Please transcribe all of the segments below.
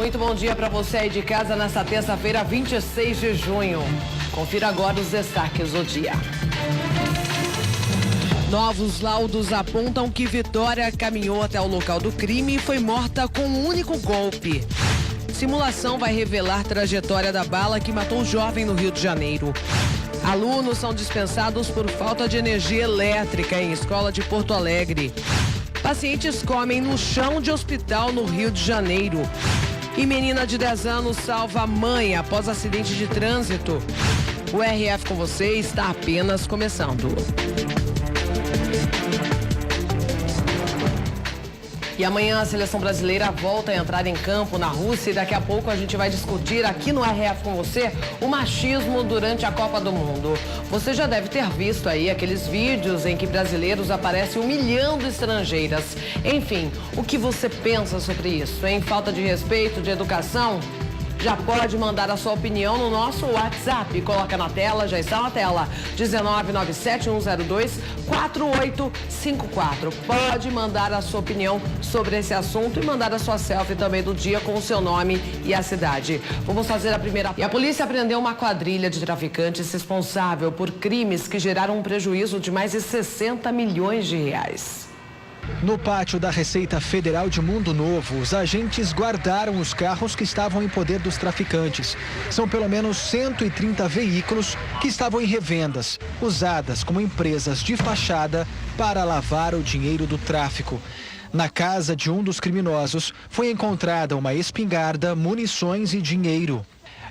Muito bom dia para você aí de casa nesta terça-feira, 26 de junho. Confira agora os destaques do dia. Novos laudos apontam que Vitória caminhou até o local do crime e foi morta com um único golpe. Simulação vai revelar trajetória da bala que matou o jovem no Rio de Janeiro. Alunos são dispensados por falta de energia elétrica em escola de Porto Alegre. Pacientes comem no chão de hospital no Rio de Janeiro. E menina de 10 anos salva a mãe após acidente de trânsito. O RF com você está apenas começando. E amanhã a seleção brasileira volta a entrar em campo na Rússia e daqui a pouco a gente vai discutir aqui no RF com você o machismo durante a Copa do Mundo. Você já deve ter visto aí aqueles vídeos em que brasileiros aparecem humilhando estrangeiras. Enfim, o que você pensa sobre isso, hein? Falta de respeito, de educação? Já pode mandar a sua opinião no nosso WhatsApp. Coloca na tela, já está na tela, 19971024854. Pode mandar a sua opinião sobre esse assunto e mandar a sua selfie também do dia com o seu nome e a cidade. Vamos fazer a primeira. E a polícia prendeu uma quadrilha de traficantes responsável por crimes que geraram um prejuízo de mais de 60 milhões de reais. No pátio da Receita Federal de Mundo Novo, os agentes guardaram os carros que estavam em poder dos traficantes. São pelo menos 130 veículos que estavam em revendas, usadas como empresas de fachada para lavar o dinheiro do tráfico. Na casa de um dos criminosos foi encontrada uma espingarda, munições e dinheiro.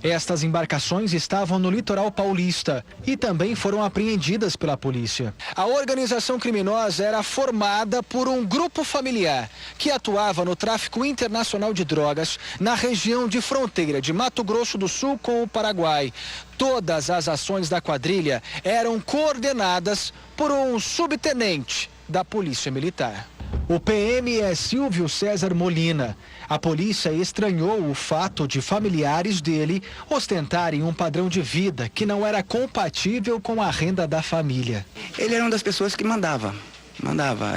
Estas embarcações estavam no litoral paulista e também foram apreendidas pela polícia. A organização criminosa era formada por um grupo familiar que atuava no tráfico internacional de drogas na região de fronteira de Mato Grosso do Sul com o Paraguai. Todas as ações da quadrilha eram coordenadas por um subtenente da Polícia Militar. O PM é Silvio César Molina. A polícia estranhou o fato de familiares dele ostentarem um padrão de vida que não era compatível com a renda da família. Ele era uma das pessoas que mandava,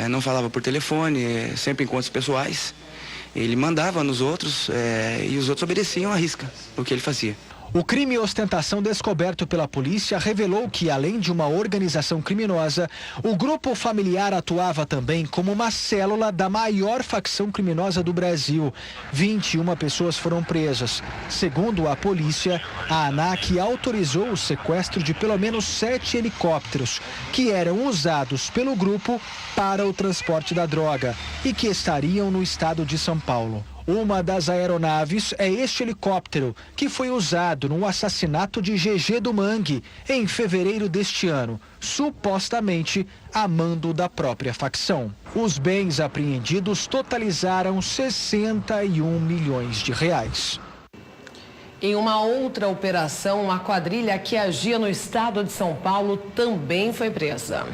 não falava por telefone, sempre em encontros pessoais. Ele mandava nos outros e os outros obedeciam à risca o que ele fazia. O crime ostentação descoberto pela polícia revelou que, além de uma organização criminosa, o grupo familiar atuava também como uma célula da maior facção criminosa do Brasil. 21 pessoas foram presas. Segundo a polícia, a ANAC autorizou o sequestro de pelo menos 7 helicópteros, que eram usados pelo grupo para o transporte da droga e que estariam no estado de São Paulo. Uma das aeronaves é este helicóptero, que foi usado no assassinato de GG do Mangue em fevereiro deste ano, supostamente a mando da própria facção. Os bens apreendidos totalizaram 61 milhões de reais. Em uma outra operação, uma quadrilha que agia no estado de São Paulo também foi presa.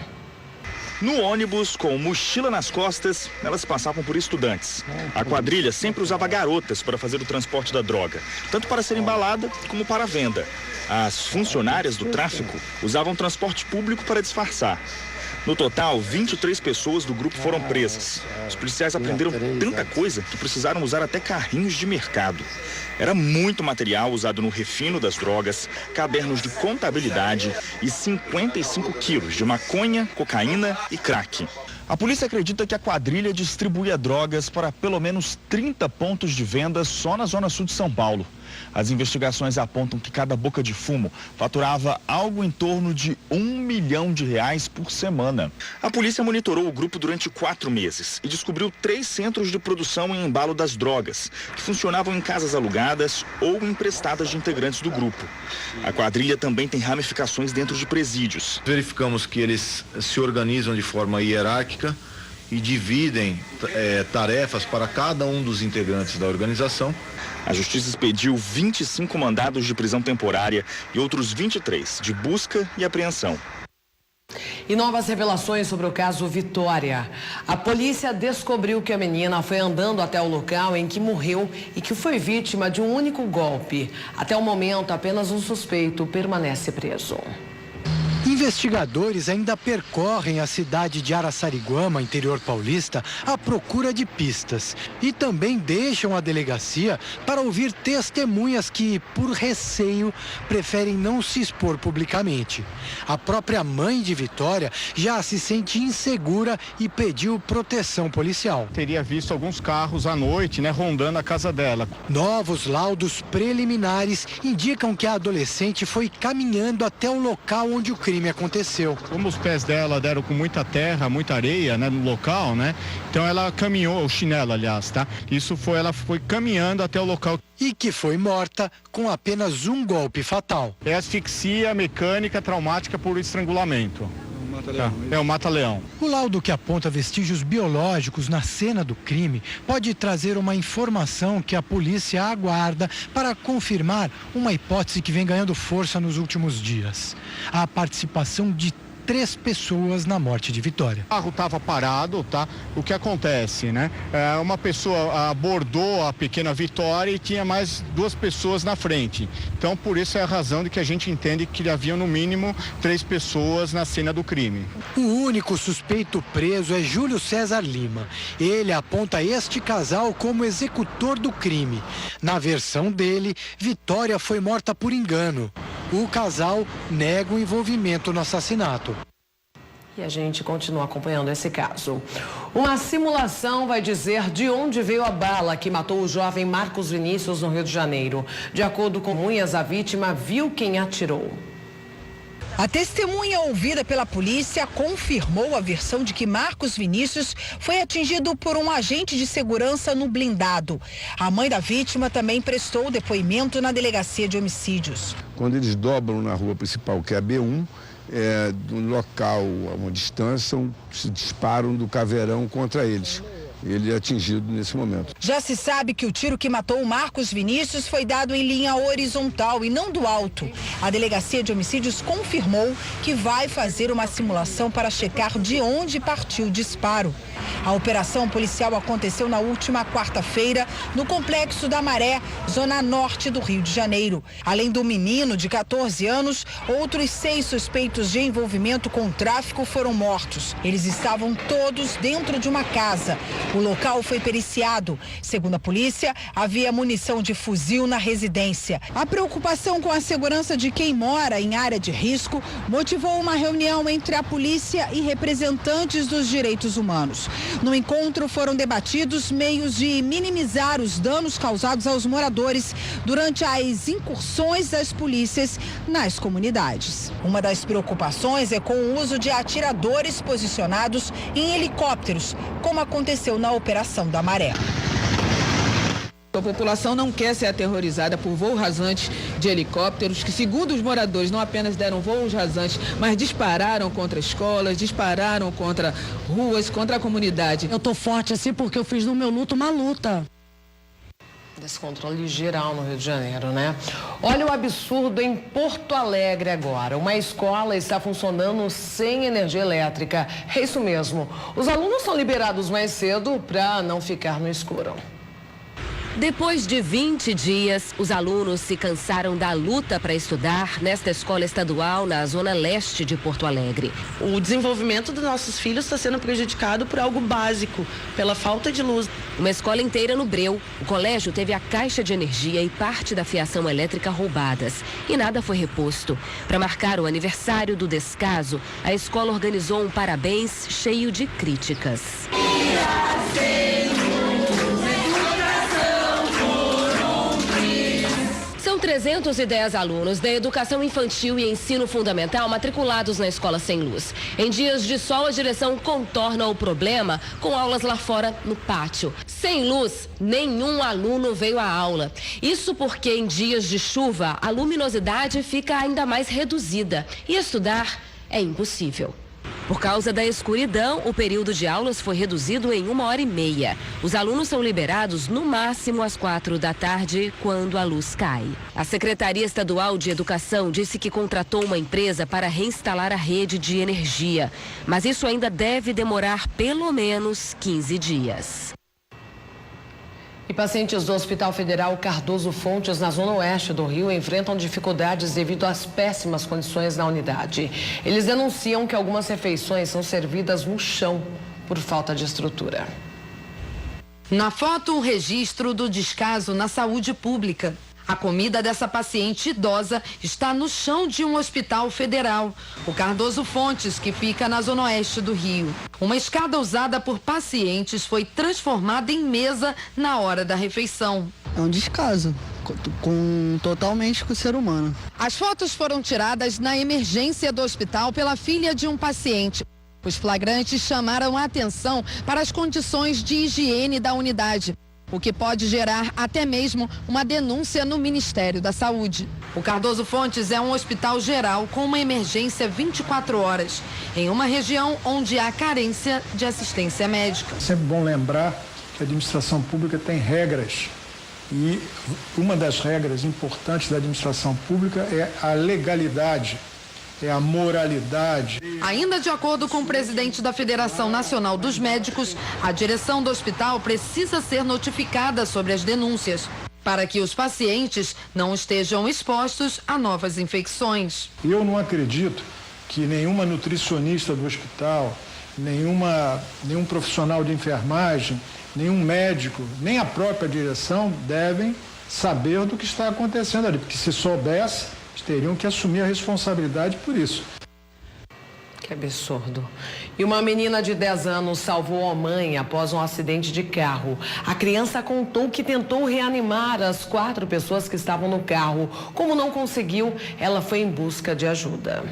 No ônibus, com mochila nas costas, elas passavam por estudantes. A quadrilha sempre usava garotas para fazer o transporte da droga, tanto para ser embalada como para a venda. As funcionárias do tráfico usavam transporte público para disfarçar. No total, 23 pessoas do grupo foram presas. Os policiais aprenderam tanta coisa que precisaram usar até carrinhos de mercado. Era muito material usado no refino das drogas, cadernos de contabilidade e 55 quilos de maconha, cocaína e crack. A polícia acredita que a quadrilha distribuía drogas para pelo menos 30 pontos de venda só na zona sul de São Paulo. As investigações apontam que cada boca de fumo faturava algo em torno de R$1 milhão por semana. A polícia monitorou o grupo durante 4 meses e descobriu 3 centros de produção e embalo das drogas, que funcionavam em casas alugadas ou emprestadas de integrantes do grupo. A quadrilha também tem ramificações dentro de presídios. Verificamos que eles se organizam de forma hierárquica e dividem tarefas para cada um dos integrantes da organização. A justiça expediu 25 mandados de prisão temporária e outros 23 de busca e apreensão. E novas revelações sobre o caso Vitória. A polícia descobriu que a menina foi andando até o local em que morreu e que foi vítima de um único golpe. Até o momento, apenas um suspeito permanece preso. Investigadores ainda percorrem a cidade de Araçariguama, interior paulista, à procura de pistas. E também deixam a delegacia para ouvir testemunhas que, por receio, preferem não se expor publicamente. A própria mãe de Vitória já se sente insegura e pediu proteção policial. Teria visto alguns carros à noite, rondando a casa dela. Novos laudos preliminares indicam que a adolescente foi caminhando até o local onde o crime aconteceu. Como os pés dela deram com muita terra, muita areia, no local, então ela caminhou, o chinelo, aliás, tá? Ela foi caminhando até o local. E que foi morta com apenas um golpe fatal. É asfixia mecânica traumática por estrangulamento. É o mata-leão. O laudo que aponta vestígios biológicos na cena do crime pode trazer uma informação que a polícia aguarda para confirmar uma hipótese que vem ganhando força nos últimos dias: a participação de 3 pessoas na morte de Vitória. O carro estava parado, tá? O que acontece, uma pessoa abordou a pequena Vitória e tinha mais 2 pessoas na frente. Então, por isso é a razão de que a gente entende que havia no mínimo 3 pessoas na cena do crime. O único suspeito preso é Júlio César Lima. Ele aponta este casal como executor do crime. Na versão dele, Vitória foi morta por engano. O casal nega o envolvimento no assassinato. E a gente continua acompanhando esse caso. Uma simulação vai dizer de onde veio a bala que matou o jovem Marcos Vinícius no Rio de Janeiro. De acordo com testemunhas, a vítima viu quem atirou. A testemunha ouvida pela polícia confirmou a versão de que Marcos Vinícius foi atingido por um agente de segurança no blindado. A mãe da vítima também prestou depoimento na delegacia de homicídios. Quando eles dobram na rua principal, que é a B1, do local a uma distância, se disparam do caveirão contra eles. Ele é atingido nesse momento. Já se sabe que o tiro que matou o Marcos Vinícius foi dado em linha horizontal e não do alto. A delegacia de homicídios confirmou que vai fazer uma simulação para checar de onde partiu o disparo. A operação policial aconteceu na última quarta-feira no Complexo da Maré, zona norte do Rio de Janeiro. Além do menino de 14 anos, outros 6 suspeitos de envolvimento com tráfico foram mortos. Eles estavam todos dentro de uma casa. O local foi periciado. Segundo a polícia, havia munição de fuzil na residência. A preocupação com a segurança de quem mora em área de risco motivou uma reunião entre a polícia e representantes dos direitos humanos. No encontro foram debatidos meios de minimizar os danos causados aos moradores durante as incursões das polícias nas comunidades. Uma das preocupações é com o uso de atiradores posicionados em helicópteros, como aconteceu na Operação da Maré. A população não quer ser aterrorizada por voos rasantes de helicópteros que, segundo os moradores, não apenas deram voos rasantes, mas dispararam contra escolas, dispararam contra ruas, contra a comunidade. Eu tô forte assim porque eu fiz no meu luto uma luta. Descontrole geral no Rio de Janeiro, né? Olha o absurdo em Porto Alegre agora. Uma escola está funcionando sem energia elétrica. É isso mesmo. Os alunos são liberados mais cedo para não ficar no escuro. Depois de 20 dias, os alunos se cansaram da luta para estudar nesta escola estadual na zona leste de Porto Alegre. O desenvolvimento dos nossos filhos está sendo prejudicado por algo básico, pela falta de luz. Uma escola inteira no breu. O colégio teve a caixa de energia e parte da fiação elétrica roubadas. E nada foi reposto. Para marcar o aniversário do descaso, a escola organizou um parabéns cheio de críticas. São 310 alunos da educação infantil e ensino fundamental matriculados na escola sem luz. Em dias de sol, a direção contorna o problema com aulas lá fora no pátio. Sem luz, nenhum aluno veio à aula. Isso porque em dias de chuva, a luminosidade fica ainda mais reduzida e estudar é impossível. Por causa da escuridão, o período de aulas foi reduzido em 1h30. Os alunos são liberados no máximo às 4 da tarde, quando a luz cai. A Secretaria Estadual de Educação disse que contratou uma empresa para reinstalar a rede de energia. Mas isso ainda deve demorar pelo menos 15 dias. E pacientes do Hospital Federal Cardoso Fontes, na zona oeste do Rio, enfrentam dificuldades devido às péssimas condições na unidade. Eles denunciam que algumas refeições são servidas no chão por falta de estrutura. Na foto, o registro do descaso na saúde pública. A comida dessa paciente idosa está no chão de um hospital federal, o Cardoso Fontes, que fica na zona oeste do Rio. Uma escada usada por pacientes foi transformada em mesa na hora da refeição. É um descaso, totalmente com o ser humano. As fotos foram tiradas na emergência do hospital pela filha de um paciente. Os flagrantes chamaram a atenção para as condições de higiene da unidade, o que pode gerar até mesmo uma denúncia no Ministério da Saúde. O Cardoso Fontes é um hospital geral com uma emergência 24 horas, em uma região onde há carência de assistência médica. É sempre bom lembrar que a administração pública tem regras. E uma das regras importantes da administração pública é a legalidade, é a moralidade. Ainda de acordo com o presidente da Federação Nacional dos Médicos, a direção do hospital precisa ser notificada sobre as denúncias, para que os pacientes não estejam expostos a novas infecções. Eu não acredito que nenhuma nutricionista do hospital, nenhum profissional de enfermagem, nenhum médico, nem a própria direção devem saber do que está acontecendo ali, porque se soubesse, teriam que assumir a responsabilidade por isso. Que absurdo. E uma menina de 10 anos salvou a mãe após um acidente de carro. A criança contou que tentou reanimar as 4 pessoas que estavam no carro. Como não conseguiu, ela foi em busca de ajuda.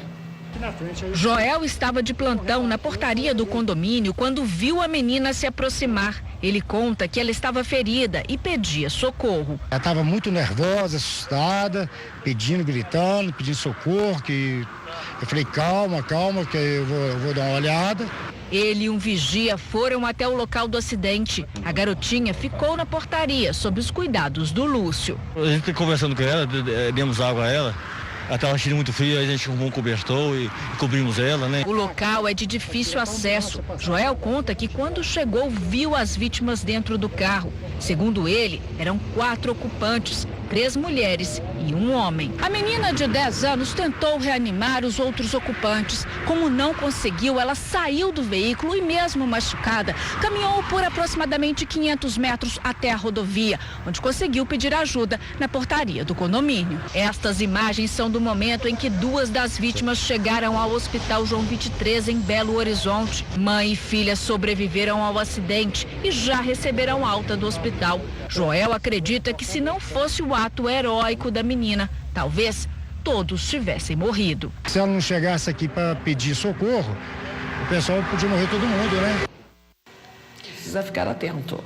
Joel estava de plantão na portaria do condomínio quando viu a menina se aproximar. Ele conta que ela estava ferida e pedia socorro. Ela estava muito nervosa, assustada, gritando, pedindo socorro. Eu falei, calma, que eu vou dar uma olhada. Ele e um vigia foram até o local do acidente. A garotinha ficou na portaria, sob os cuidados do Lúcio. A gente conversando com ela, demos água a ela. Ela estava cheirando muito frio, a gente arrumou um cobertor e cobrimos ela, né? O local é de difícil acesso. Joel conta que quando chegou, viu as vítimas dentro do carro. Segundo ele, eram 4 ocupantes, 3 mulheres e um homem. A menina de 10 anos tentou reanimar os outros ocupantes. Como não conseguiu, ela saiu do veículo e, mesmo machucada, caminhou por aproximadamente 500 metros até a rodovia, onde conseguiu pedir ajuda na portaria do condomínio. Estas imagens são do momento em que 2 das vítimas chegaram ao Hospital João 23 em Belo Horizonte. Mãe e filha sobreviveram ao acidente e já receberam alta do hospital. Joel acredita que se não fosse o ato heróico da menina, talvez todos tivessem morrido. Se ela não chegasse aqui para pedir socorro, o pessoal podia morrer todo mundo, né? Precisa ficar atento.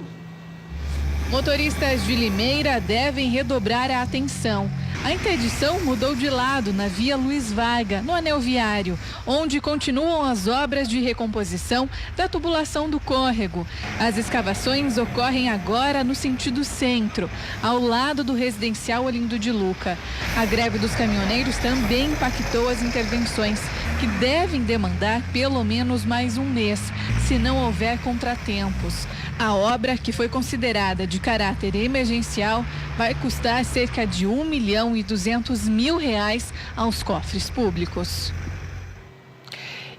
Motoristas de Limeira devem redobrar a atenção. A interdição mudou de lado na via Luiz Varga, no anel viário, onde continuam as obras de recomposição da tubulação do córrego. As escavações ocorrem agora no sentido centro, ao lado do residencial Olindo de Luca. A greve dos caminhoneiros também impactou as intervenções, que devem demandar pelo menos mais um mês, se não houver contratempos. A obra, que foi considerada de caráter emergencial, vai custar cerca de R$1.200.000 aos cofres públicos.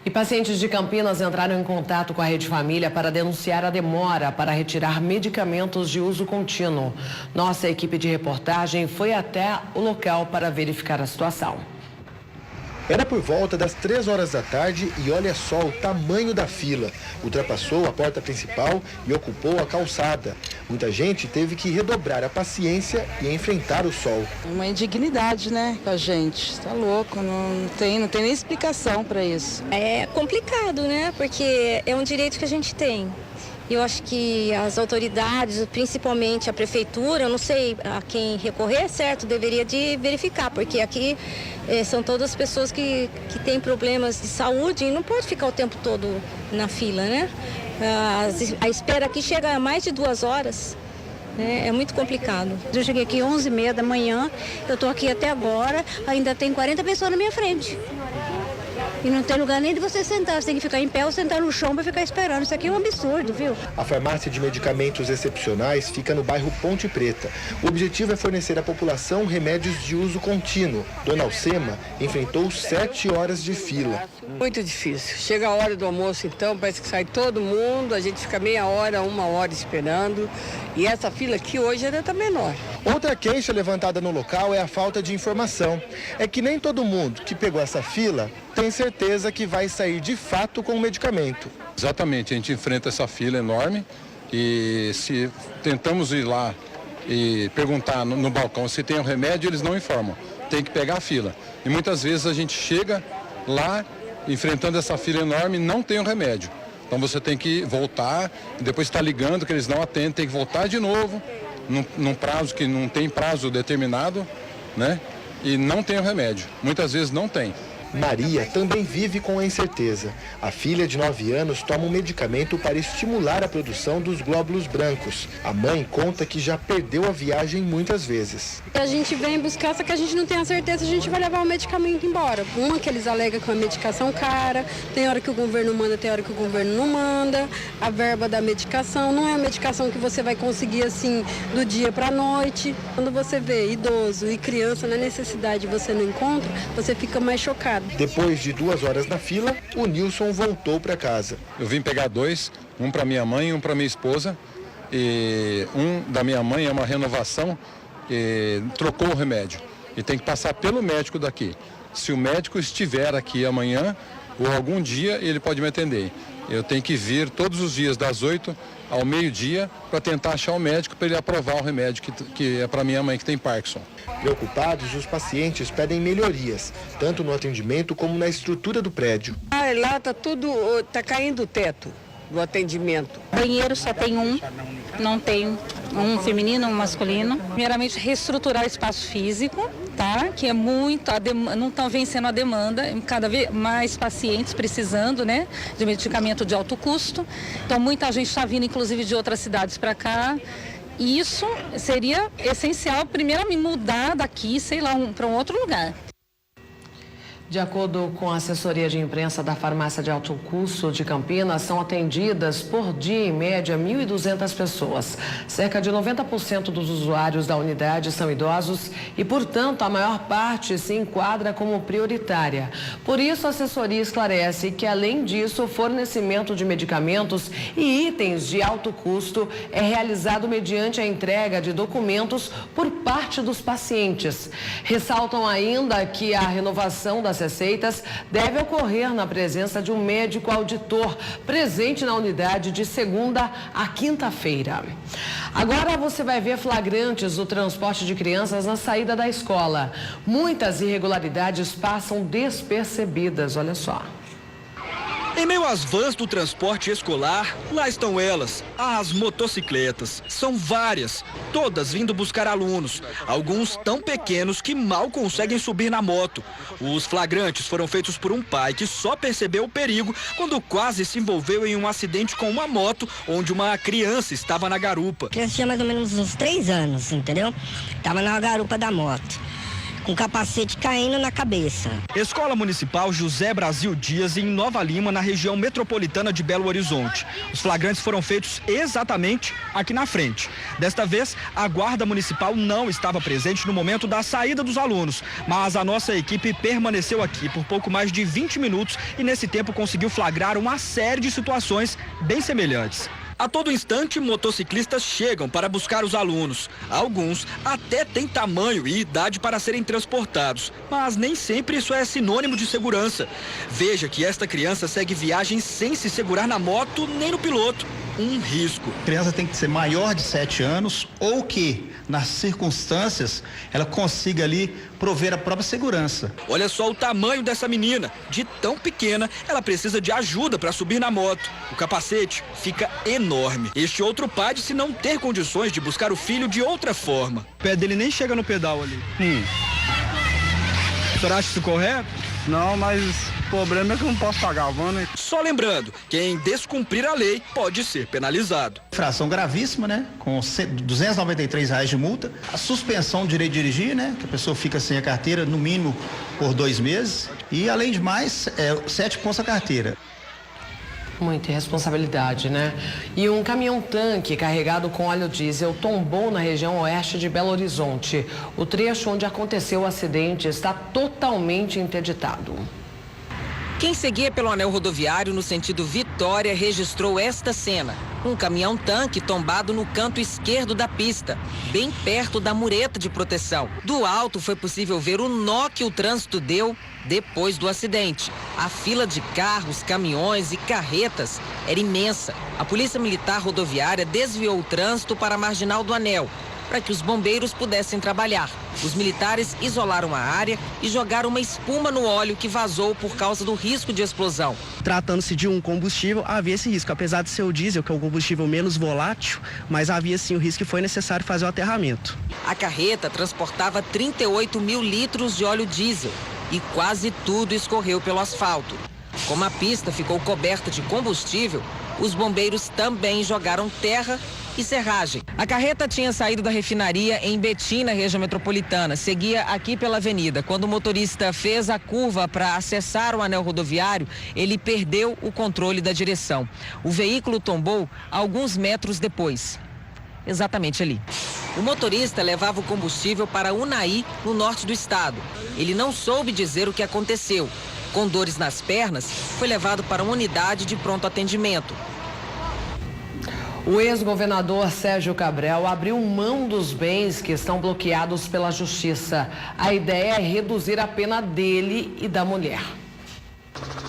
E pacientes de Campinas entraram em contato com a Rede Família para denunciar a demora para retirar medicamentos de uso contínuo. Nossa equipe de reportagem foi até o local para verificar a situação. Era por volta das 3 horas da tarde e olha só o tamanho da fila. Ultrapassou a porta principal e ocupou a calçada. Muita gente teve que redobrar a paciência e enfrentar o sol. Uma indignidade, né, com a gente. Tá louco, não tem nem explicação para isso. É complicado, né, porque é um direito que a gente tem. Eu acho que as autoridades, principalmente a prefeitura, eu não sei a quem recorrer, certo, deveria de verificar, porque aqui são todas pessoas que têm problemas de saúde e não pode ficar o tempo todo na fila, né? A espera aqui chega a mais de 2 horas. É muito complicado. Eu cheguei aqui 11h30 da manhã, eu estou aqui até agora, ainda tem 40 pessoas na minha frente. E não tem lugar nem de você sentar, você tem que ficar em pé ou sentar no chão para ficar esperando. Isso aqui é um absurdo, viu? A farmácia de medicamentos excepcionais fica no bairro Ponte Preta. O objetivo é fornecer à população remédios de uso contínuo. Dona Alcema enfrentou 7 horas de fila. Muito difícil. Chega a hora do almoço, então, parece que sai todo mundo, a gente fica meia hora, 1 hora esperando. E essa fila aqui hoje ainda está menor. Outra queixa levantada no local é a falta de informação. É que nem todo mundo que pegou essa fila tem certeza que vai sair de fato com o medicamento. Exatamente, a gente enfrenta essa fila enorme e se tentamos ir lá e perguntar no balcão se tem o remédio, eles não informam. Tem que pegar a fila. E muitas vezes a gente chega lá, enfrentando essa fila enorme, não tem o remédio. Então você tem que voltar, depois está ligando que eles não atendem, tem que voltar de novo, num prazo que não tem prazo determinado, né? E não tem o remédio. Muitas vezes não tem. Maria também vive com a incerteza. A filha de 9 anos toma um medicamento para estimular a produção dos glóbulos brancos. A mãe conta que já perdeu a viagem muitas vezes. A gente vem buscar, só que a gente não tem a certeza, a gente vai levar o medicamento embora. Uma que eles alegam que é uma medicação cara, tem hora que o governo manda, tem hora que o governo não manda. A verba da medicação não é uma medicação que você vai conseguir assim do dia para a noite. Quando você vê idoso e criança na necessidade você não encontra, você fica mais chocado. Depois de 2 horas na fila, o Nilson voltou para casa. Eu vim pegar 2, um para minha mãe e um para minha esposa. E um da minha mãe é uma renovação, e trocou o remédio. E tem que passar pelo médico daqui. Se o médico estiver aqui amanhã ou algum dia, ele pode me atender. Eu tenho que vir todos os dias das 8 ao meio-dia para tentar achar o médico para ele aprovar o remédio que é para minha mãe que tem Parkinson. Preocupados, os pacientes pedem melhorias, tanto no atendimento como na estrutura do prédio. Lá tá caindo o teto do atendimento. Banheiro só tem um, não tem um feminino, um masculino. Primeiramente, reestruturar o espaço físico, tá? Que é muito, não está vencendo a demanda, cada vez mais pacientes precisando, né, de medicamento de alto custo. Então, muita gente está vindo, inclusive, de outras cidades para cá. E isso seria essencial, primeiro, me mudar daqui, sei lá, para um outro lugar. De acordo com a assessoria de imprensa da farmácia de alto custo de Campinas, são atendidas por dia, em média, 1.200 pessoas. Cerca de 90% dos usuários da unidade são idosos e, portanto, a maior parte se enquadra como prioritária. Por isso, a assessoria esclarece que, além disso, o fornecimento de medicamentos e itens de alto custo é realizado mediante a entrega de documentos por parte dos pacientes. Ressaltam ainda que a renovação das receitas deve ocorrer na presença de um médico auditor presente na unidade de segunda a quinta-feira. Agora você vai ver flagrantes do transporte de crianças na saída da escola. Muitas irregularidades passam despercebidas, olha só. Em meio às vans do transporte escolar, lá estão elas, as motocicletas. São várias, todas vindo buscar alunos, alguns tão pequenos que mal conseguem subir na moto. Os flagrantes foram feitos por um pai que só percebeu o perigo quando quase se envolveu em um acidente com uma moto onde uma criança estava na garupa. A criança tinha mais ou menos uns 3 anos, entendeu? Estava na garupa da moto, com capacete caindo na cabeça. Escola Municipal José Brasil Dias, em Nova Lima, na região metropolitana de Belo Horizonte. Os flagrantes foram feitos exatamente aqui na frente. Desta vez, a Guarda Municipal não estava presente no momento da saída dos alunos, mas a nossa equipe permaneceu aqui por pouco mais de 20 minutos e nesse tempo conseguiu flagrar uma série de situações bem semelhantes. A todo instante, motociclistas chegam para buscar os alunos. Alguns até têm tamanho e idade para serem transportados, mas nem sempre isso é sinônimo de segurança. Veja que esta criança segue viagem sem se segurar na moto nem no piloto. Um risco. A criança tem que ser maior de 7 anos ou que, nas circunstâncias, ela consiga ali prover a própria segurança. Olha só o tamanho dessa menina. De tão pequena, ela precisa de ajuda para subir na moto. O capacete fica enorme. Este outro pai disse não ter condições de buscar o filho de outra forma. O pé dele nem chega no pedal ali. O senhor acha isso correto? Não, mas O problema é que eu não posso pagar a van, né? Só lembrando, quem descumprir a lei pode ser penalizado. Infração gravíssima, né? Com R$293 de multa. A suspensão do direito de dirigir, né? Que a pessoa fica sem a carteira no mínimo por 2 meses. E além de mais, 7 pontos a carteira. Muita irresponsabilidade, né? E um caminhão-tanque carregado com óleo diesel tombou na região oeste de Belo Horizonte. O trecho onde aconteceu o acidente está totalmente interditado. Quem seguia pelo anel rodoviário no sentido Vitória registrou esta cena. Um caminhão-tanque tombado no canto esquerdo da pista, bem perto da mureta de proteção. Do alto foi possível ver o nó que o trânsito deu depois do acidente. A fila de carros, caminhões e carretas era imensa. A Polícia Militar Rodoviária desviou o trânsito para a Marginal do Anel, para que os bombeiros pudessem trabalhar. Os militares isolaram a área e jogaram uma espuma no óleo que vazou por causa do risco de explosão. Tratando-se de um combustível, havia esse risco. Apesar de ser o diesel, que é o combustível menos volátil, mas havia sim o risco que foi necessário fazer o aterramento. A carreta transportava 38 mil litros de óleo diesel e quase tudo escorreu pelo asfalto. Como a pista ficou coberta de combustível, os bombeiros também jogaram terra e serragem. A carreta tinha saído da refinaria em Betim, na região metropolitana. Seguia aqui pela avenida. Quando o motorista fez a curva para acessar o anel rodoviário, ele perdeu o controle da direção. O veículo tombou alguns metros depois. Exatamente ali. O motorista levava o combustível para Unai, no norte do estado. Ele não soube dizer o que aconteceu. Com dores nas pernas, foi levado para uma unidade de pronto atendimento. O ex-governador Sérgio Cabral abriu mão dos bens que estão bloqueados pela justiça. A ideia é reduzir a pena dele e da mulher.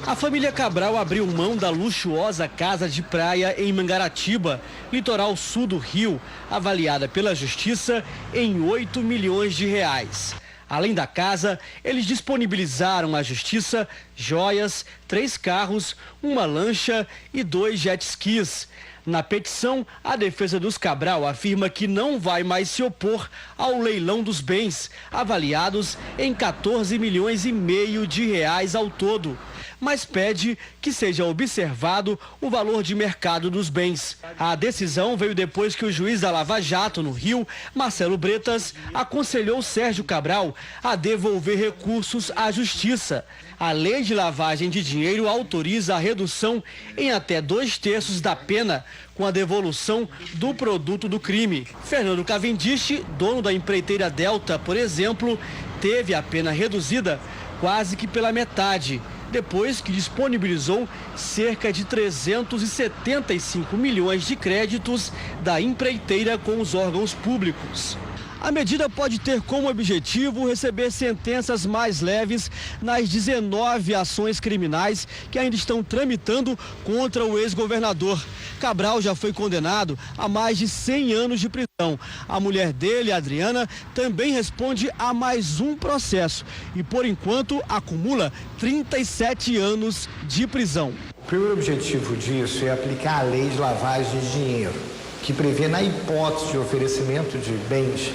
A família Cabral abriu mão da luxuosa casa de praia em Mangaratiba, litoral sul do Rio, avaliada pela justiça em 8 milhões de reais. Além da casa, eles disponibilizaram à justiça joias, 3 carros, uma lancha e 2 jet skis. Na petição, a defesa dos Cabral afirma que não vai mais se opor ao leilão dos bens, avaliados em 14 milhões e meio de reais ao todo, mas pede que seja observado o valor de mercado dos bens. A decisão veio depois que o juiz da Lava Jato, no Rio, Marcelo Bretas, aconselhou Sérgio Cabral a devolver recursos à justiça. A lei de lavagem de dinheiro autoriza a redução em até 2/3 da pena com a devolução do produto do crime. Fernando Cavendish, dono da empreiteira Delta, por exemplo, teve a pena reduzida quase que pela metade, depois que disponibilizou cerca de 375 milhões de créditos da empreiteira com os órgãos públicos. A medida pode ter como objetivo receber sentenças mais leves nas 19 ações criminais que ainda estão tramitando contra o ex-governador. Cabral já foi condenado a mais de 100 anos de prisão. A mulher dele, Adriana, também responde a mais um processo e, por enquanto, acumula 37 anos de prisão. O primeiro objetivo disso é aplicar a lei de lavagem de dinheiro, que prevê, na hipótese de oferecimento de bens,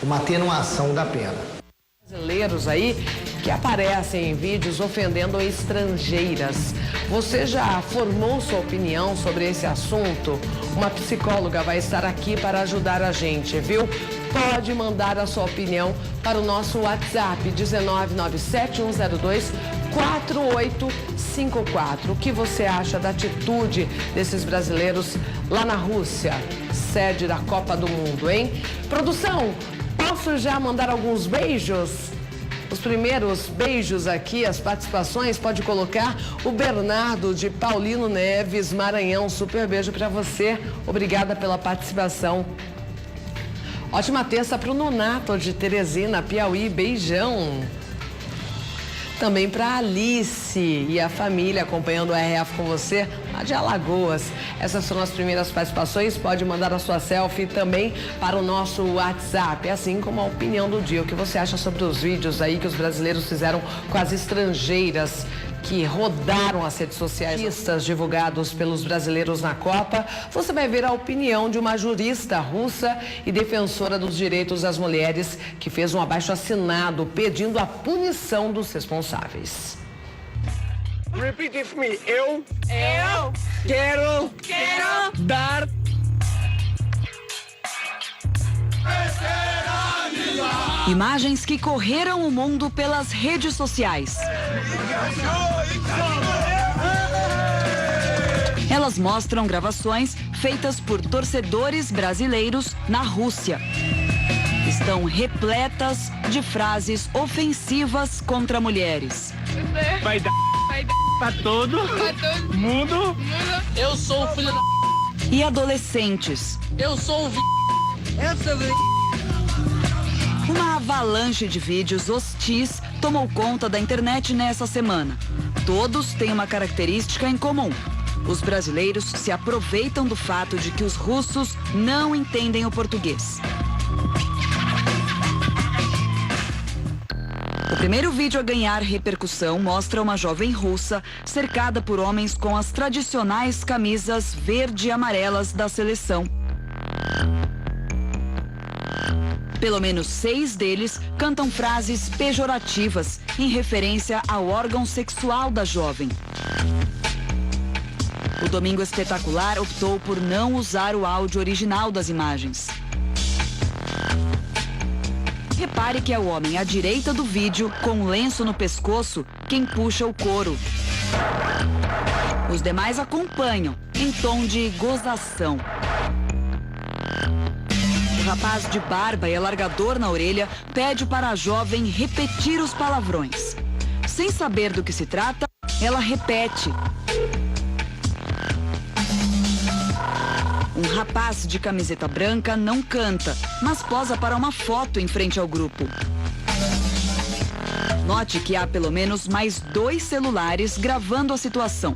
uma atenuação da pena. Brasileiros aí que aparecem em vídeos ofendendo estrangeiras. Você já formou sua opinião sobre esse assunto? Uma psicóloga vai estar aqui para ajudar a gente, viu? Pode mandar a sua opinião para o nosso WhatsApp 19971024854. O que você acha da atitude desses brasileiros lá na Rússia, sede da Copa do Mundo, hein? Produção, posso já mandar alguns beijos? Os primeiros beijos aqui, as participações, pode colocar o Bernardo de Paulino Neves, Maranhão. Super beijo para você. Obrigada pela participação. Ótima terça para o Nonato de Teresina, Piauí. Beijão. Também para Alice e a família acompanhando o RF com você lá de Alagoas. Essas foram as primeiras participações. Pode mandar a sua selfie também para o nosso WhatsApp, assim como a opinião do dia. O que você acha sobre os vídeos aí que os brasileiros fizeram com as estrangeiras que rodaram as redes sociais, listas divulgados pelos brasileiros na Copa? Você vai ver a opinião de uma jurista russa e defensora dos direitos das mulheres que fez um abaixo-assinado pedindo a punição dos responsáveis. Repeat with me. Eu quero dar. Imagens que correram o mundo pelas redes sociais. Elas mostram gravações feitas por torcedores brasileiros na Rússia. Estão repletas de frases ofensivas contra mulheres. Vai dar pra todo mundo. Eu sou o filho da... E adolescentes. Eu sou o... Eu sou o... Uma avalanche de vídeos hostis tomou conta da internet nessa semana. Todos têm uma característica em comum. Os brasileiros se aproveitam do fato de que os russos não entendem o português. O primeiro vídeo a ganhar repercussão mostra uma jovem russa cercada por homens com as tradicionais camisas verde e amarelas da seleção. Pelo menos 6 deles cantam frases pejorativas em referência ao órgão sexual da jovem. O Domingo Espetacular optou por não usar o áudio original das imagens. Repare que é o homem à direita do vídeo, com um lenço no pescoço, quem puxa o coro. Os demais acompanham, em tom de gozação. O rapaz de barba e alargador na orelha pede para a jovem repetir os palavrões. Sem saber do que se trata, ela repete. Um rapaz de camiseta branca não canta, mas posa para uma foto em frente ao grupo. Note que há pelo menos mais 2 celulares gravando a situação.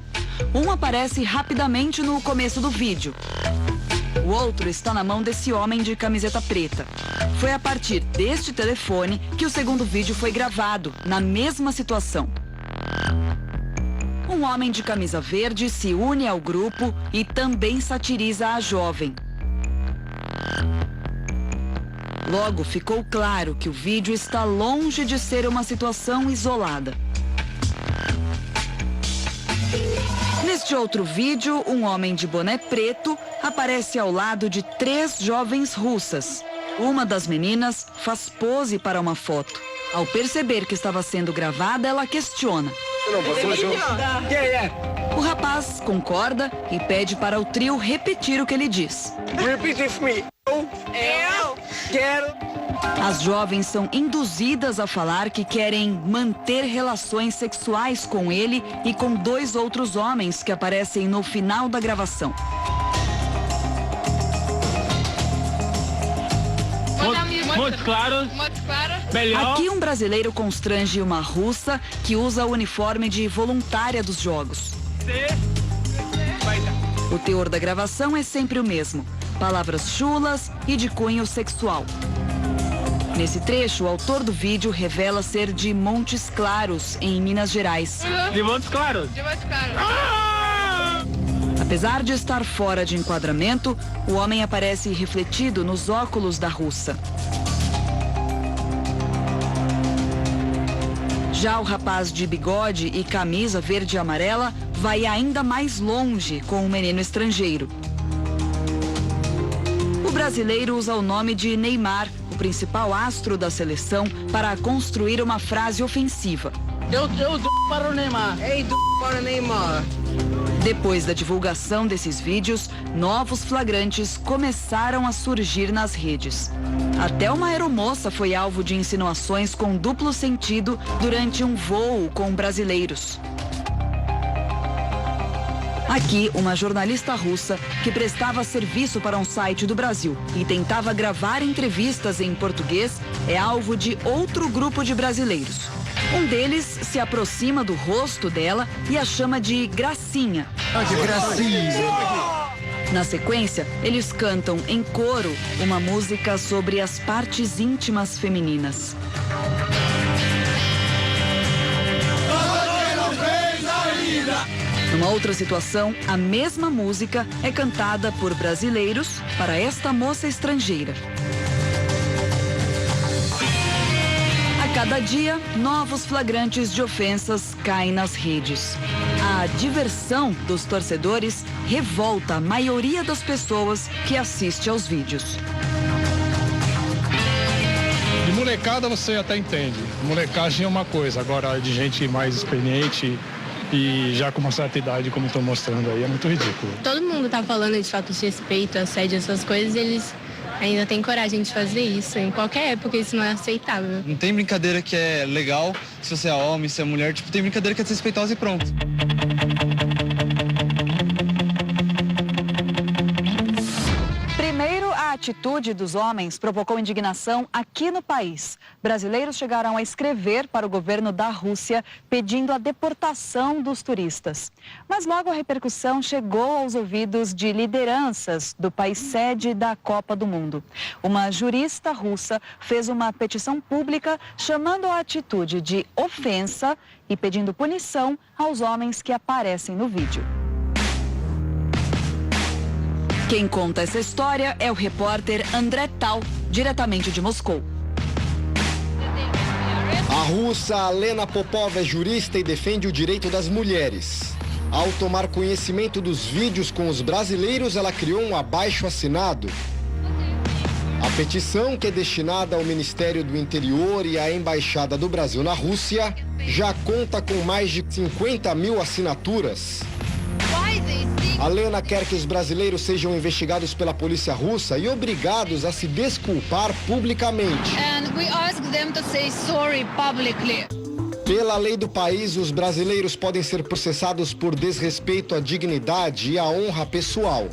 Um aparece rapidamente no começo do vídeo. O outro está na mão desse homem de camiseta preta. Foi a partir deste telefone que o segundo vídeo foi gravado, na mesma situação. Um homem de camisa verde se une ao grupo e também satiriza a jovem. Logo ficou claro que o vídeo está longe de ser uma situação isolada. Neste outro vídeo, um homem de boné preto aparece ao lado de 3 jovens russas. Uma das meninas faz pose para uma foto. Ao perceber que estava sendo gravada, ela questiona. O rapaz concorda e pede para o trio repetir o que ele diz. Repeat with me. Eu quero. As jovens são induzidas a falar que querem manter relações sexuais com ele e com 2 outros homens que aparecem no final da gravação. Muito claro. Melhor. Aqui um brasileiro constrange uma russa que usa o uniforme de voluntária dos jogos. O teor da gravação é sempre o mesmo. Palavras chulas e de cunho sexual. Nesse trecho, o autor do vídeo revela ser de Montes Claros, em Minas Gerais. De Montes Claros? De Montes Claros. Apesar de estar fora de enquadramento, o homem aparece refletido nos óculos da russa. Já o rapaz de bigode e camisa verde e amarela vai ainda mais longe com o menino estrangeiro. O brasileiro usa o nome de Neymar, o principal astro da seleção, para construir uma frase ofensiva. Eu dou para o Neymar. Ei, para o Neymar. Depois da divulgação desses vídeos, novos flagrantes começaram a surgir nas redes. Até uma aeromoça foi alvo de insinuações com duplo sentido durante um voo com brasileiros. Aqui, uma jornalista russa que prestava serviço para um site do Brasil e tentava gravar entrevistas em português é alvo de outro grupo de brasileiros. Um deles se aproxima do rosto dela e a chama de Gracinha. Que gracinha! Na sequência, eles cantam em coro uma música sobre as partes íntimas femininas. Numa outra situação, a mesma música é cantada por brasileiros para esta moça estrangeira. A Cada dia, novos flagrantes de ofensas caem nas redes. A diversão dos torcedores revolta a maioria das pessoas que assiste aos vídeos. De molecada você até entende. Molecagem é uma coisa, agora de gente mais experiente e já com uma certa idade, como estão mostrando aí, é muito ridículo. Todo mundo tá falando de falta de respeito, assédio, essas coisas, e eles ainda têm coragem de fazer isso. Em qualquer época isso não é aceitável. Não tem brincadeira que é legal, se você é homem, se é mulher, tipo, tem brincadeira que é desrespeitosa e pronto. Primeiro, a atitude dos homens provocou indignação aqui no país. Brasileiros chegaram a escrever para o governo da Rússia pedindo a deportação dos turistas. Mas logo a repercussão chegou aos ouvidos de lideranças do país sede da Copa do Mundo. Uma jurista russa fez uma petição pública chamando a atitude de ofensa e pedindo punição aos homens que aparecem no vídeo. Quem conta essa história é o repórter André Tal, diretamente de Moscou. A russa Alena Popova é jurista e defende o direito das mulheres. Ao tomar conhecimento dos vídeos com os brasileiros, ela criou um abaixo-assinado. A petição, que é destinada ao Ministério do Interior e à Embaixada do Brasil na Rússia, já conta com mais de 50 mil assinaturas. A Lena quer que os brasileiros sejam investigados pela polícia russa e obrigados a se desculpar publicamente. Pela lei do país, os brasileiros podem ser processados por desrespeito à dignidade e à honra pessoal,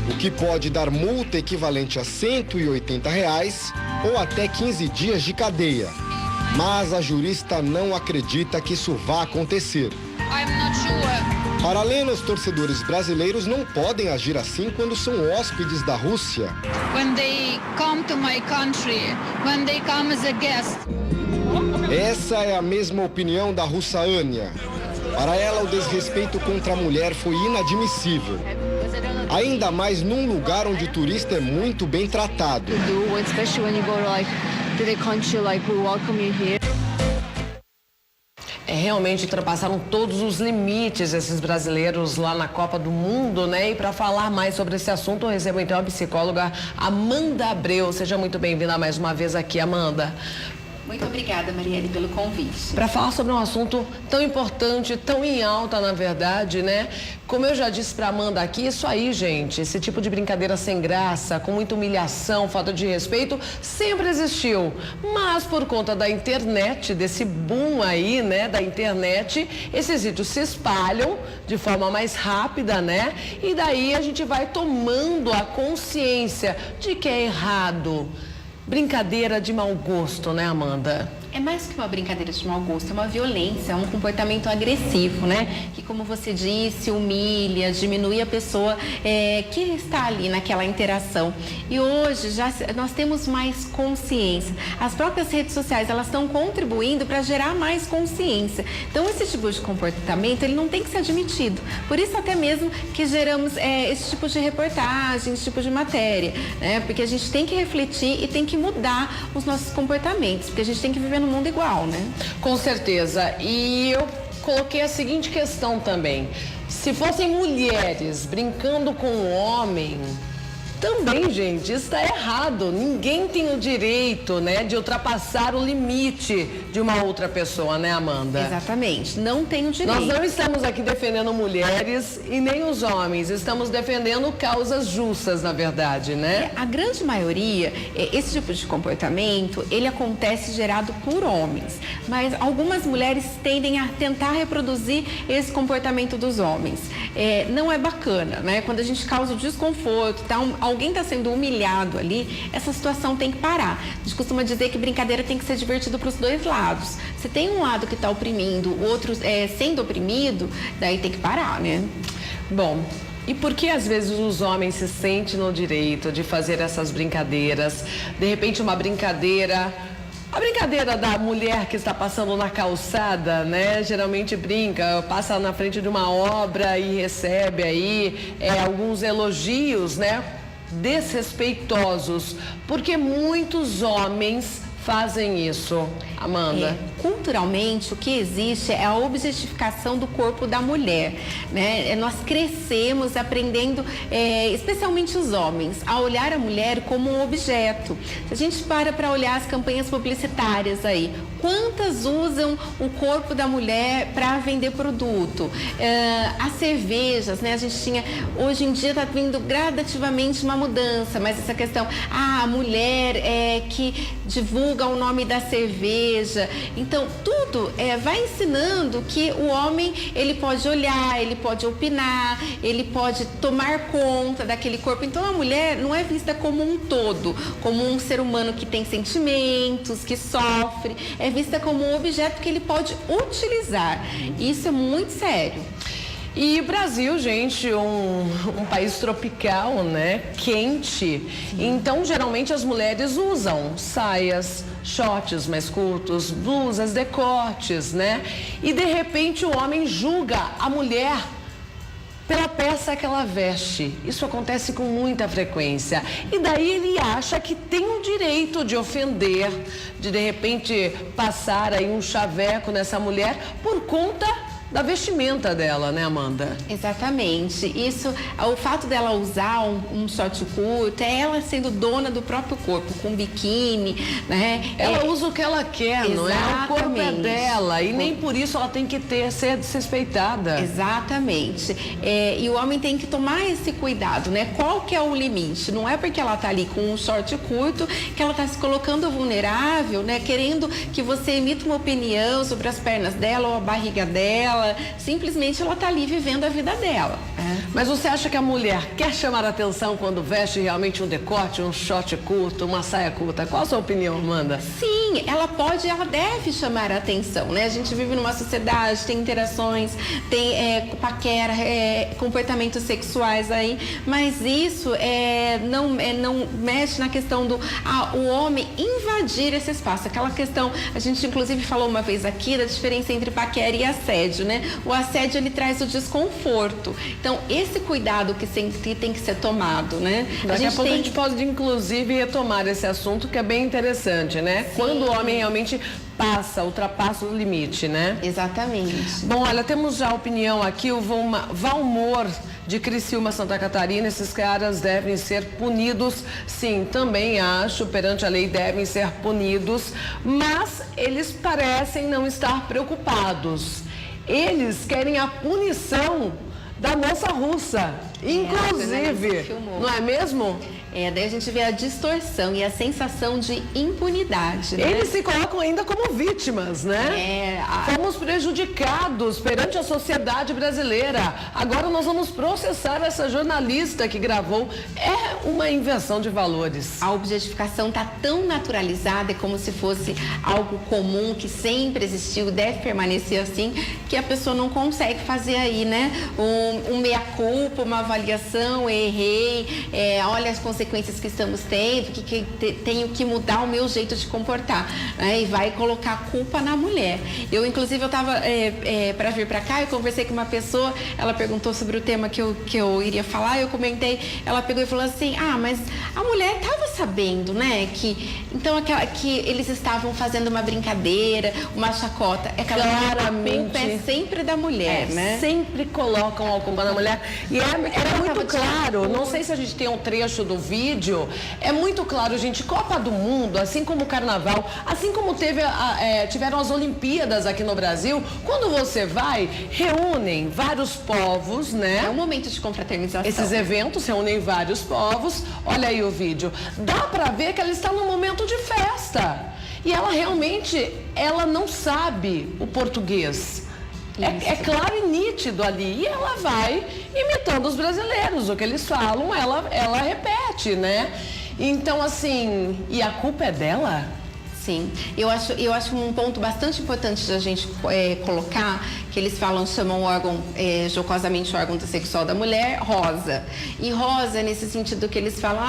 o que pode dar multa equivalente a R$180 ou até 15 dias de cadeia. Mas a jurista não acredita que isso vá acontecer. Para Lena, os torcedores brasileiros não podem agir assim quando são hóspedes da Rússia. Essa é a mesma opinião da russa Ania. Para ela, o desrespeito contra a mulher foi inadmissível. Ainda mais num lugar onde o turista é muito bem tratado. Realmente ultrapassaram todos os limites esses brasileiros lá na Copa do Mundo, né? E para falar mais sobre esse assunto, eu recebo então a psicóloga Amanda Abreu. Seja muito bem-vinda mais uma vez aqui, Amanda. Muito obrigada, Marielle, pelo convite. Para falar sobre um assunto tão importante, tão em alta, na verdade, né? Como eu já disse para Amanda aqui, isso aí, gente, esse tipo de brincadeira sem graça, com muita humilhação, falta de respeito, sempre existiu. Mas por conta da internet, desse boom aí, né, da internet, esses vídeos se espalham de forma mais rápida, né? E daí a gente vai tomando a consciência de que é errado. Brincadeira de mau gosto, né, Amanda? É mais que uma brincadeira de mau gosto, é uma violência, é um comportamento agressivo, né? Que, como você disse, humilha, diminui a pessoa que está ali naquela interação. E hoje já nós temos mais consciência. As próprias redes sociais, elas estão contribuindo para gerar mais consciência. Então, esse tipo de comportamento, ele não tem que ser admitido. Por isso, até mesmo que geramos esse tipo de reportagem, esse tipo de matéria, né? Porque a gente tem que refletir e tem que mudar os nossos comportamentos, porque a gente tem que viver no mundo igual, né? Com certeza. E eu coloquei a seguinte questão também. Se fossem mulheres brincando com um homem, também, gente, isso está errado. Ninguém tem o direito, né, de ultrapassar o limite de uma outra pessoa, né, Amanda? Exatamente, não tem o direito. Nós não estamos aqui defendendo mulheres e nem os homens, estamos defendendo causas justas, na verdade, né? A grande maioria, esse tipo de comportamento, ele acontece gerado por homens, mas algumas mulheres tendem a tentar reproduzir esse comportamento dos homens. Não é bacana, né? Quando a gente causa desconforto, alguém está sendo humilhado ali, essa situação tem que parar. A gente costuma dizer que brincadeira tem que ser divertido para os dois lados. Se tem um lado que está oprimindo, o outro sendo oprimido, daí tem que parar, né? Bom, e por que às vezes os homens se sentem no direito de fazer essas brincadeiras? De repente uma brincadeira... A brincadeira da mulher que está passando na calçada, né? Geralmente brinca, passa na frente de uma obra e recebe aí alguns elogios, né? Desrespeitosos, porque muitos homens fazem isso, Amanda? Culturalmente, o que existe é a objetificação do corpo da mulher, né? Nós crescemos aprendendo, especialmente os homens, a olhar a mulher como um objeto. Se a gente para olhar as campanhas publicitárias aí, quantas usam o corpo da mulher para vender produto? As cervejas, né? A gente tinha, hoje em dia está vindo gradativamente uma mudança, mas essa questão, a mulher que divulga o nome da cerveja. Então, tudo vai ensinando que o homem, ele pode olhar, ele pode opinar, ele pode tomar conta daquele corpo. Então, a mulher não é vista como um todo, como um ser humano que tem sentimentos, que sofre. É vista como um objeto que ele pode utilizar. Isso é muito sério. E o Brasil, gente, um país tropical, né? Quente. Então, geralmente, as mulheres usam saias, shorts mais curtos, blusas, decotes, né? E, de repente, o homem julga a mulher pela peça que ela veste. Isso acontece com muita frequência. E daí ele acha que tem o direito de ofender, de repente, passar aí um chaveco nessa mulher por conta da vestimenta dela, né, Amanda? Exatamente. Isso, o fato dela usar um short curto, é ela sendo dona do próprio corpo, com biquíni, né? Ela usa o que ela quer, não é? O corpo é dela e nem por isso ela tem que ser desrespeitada. Exatamente. E o homem tem que tomar esse cuidado, né? Qual que é o limite? Não é porque ela tá ali com um short curto que ela tá se colocando vulnerável, né? Querendo que você emita uma opinião sobre as pernas dela ou a barriga dela. Simplesmente ela está ali vivendo a vida dela. Mas você acha que a mulher quer chamar a atenção quando veste realmente um decote, um short curto, uma saia curta? Qual a sua opinião, Amanda? Sim, ela pode, ela deve chamar a atenção, né? A gente vive numa sociedade, tem interações, tem paquera, comportamentos sexuais aí, mas isso não mexe na questão do o homem invadir esse espaço. Aquela questão, a gente inclusive falou uma vez aqui da diferença entre paquera e assédio, né? O assédio, ele traz o desconforto. Então, esse cuidado que sempre tem que ser tomado, né? Daqui a pouco a gente pode, inclusive, retomar esse assunto, que é bem interessante, né? Sim. Quando o homem realmente ultrapassa o limite, né? Exatamente. Bom, olha, temos já a opinião aqui, o Valmor de Criciúma, Santa Catarina. Esses caras devem ser punidos, sim, também acho, perante a lei devem ser punidos, mas eles parecem não estar preocupados. Eles querem a punição da moça russa, inclusive, não é mesmo? Daí a gente vê a distorção e a sensação de impunidade, né? Eles se colocam ainda como vítimas, né? Fomos prejudicados perante a sociedade brasileira. Agora nós vamos processar essa jornalista que gravou. É uma inversão de valores. A objetificação está tão naturalizada, é como se fosse algo comum, que sempre existiu, deve permanecer assim, que a pessoa não consegue fazer aí, né? Um meia-culpa, uma avaliação, errei, olha as consequências que estamos tendo, que tenho que mudar o meu jeito de comportar, né? E vai colocar a culpa na mulher. Eu, inclusive, eu estava para vir para cá, eu conversei com uma pessoa, ela perguntou sobre o tema que eu iria falar, eu comentei, ela pegou e falou assim, mas a mulher estava sabendo, né, que eles estavam fazendo uma brincadeira, uma chacota. Claramente, a culpa é sempre da mulher, né? Sempre colocam a culpa na mulher. E era muito claro, não sei se a gente tem um trecho do vídeo, é muito claro, gente, Copa do Mundo, assim como o Carnaval, assim como tiveram as Olimpíadas aqui no Brasil, quando você vai, reúnem vários povos, né? É um momento de confraternização. Esses eventos reúnem vários povos, olha aí o vídeo, dá pra ver que ela está num momento de festa, e ela realmente, ela não sabe o português. É claro e nítido ali. E ela vai imitando os brasileiros. O que eles falam, ela repete, né? Então, assim, e a culpa é dela? Sim, eu acho um ponto bastante importante da gente colocar, que eles chamam o órgão, jocosamente o órgão sexual da mulher, rosa. E rosa, nesse sentido que eles falam,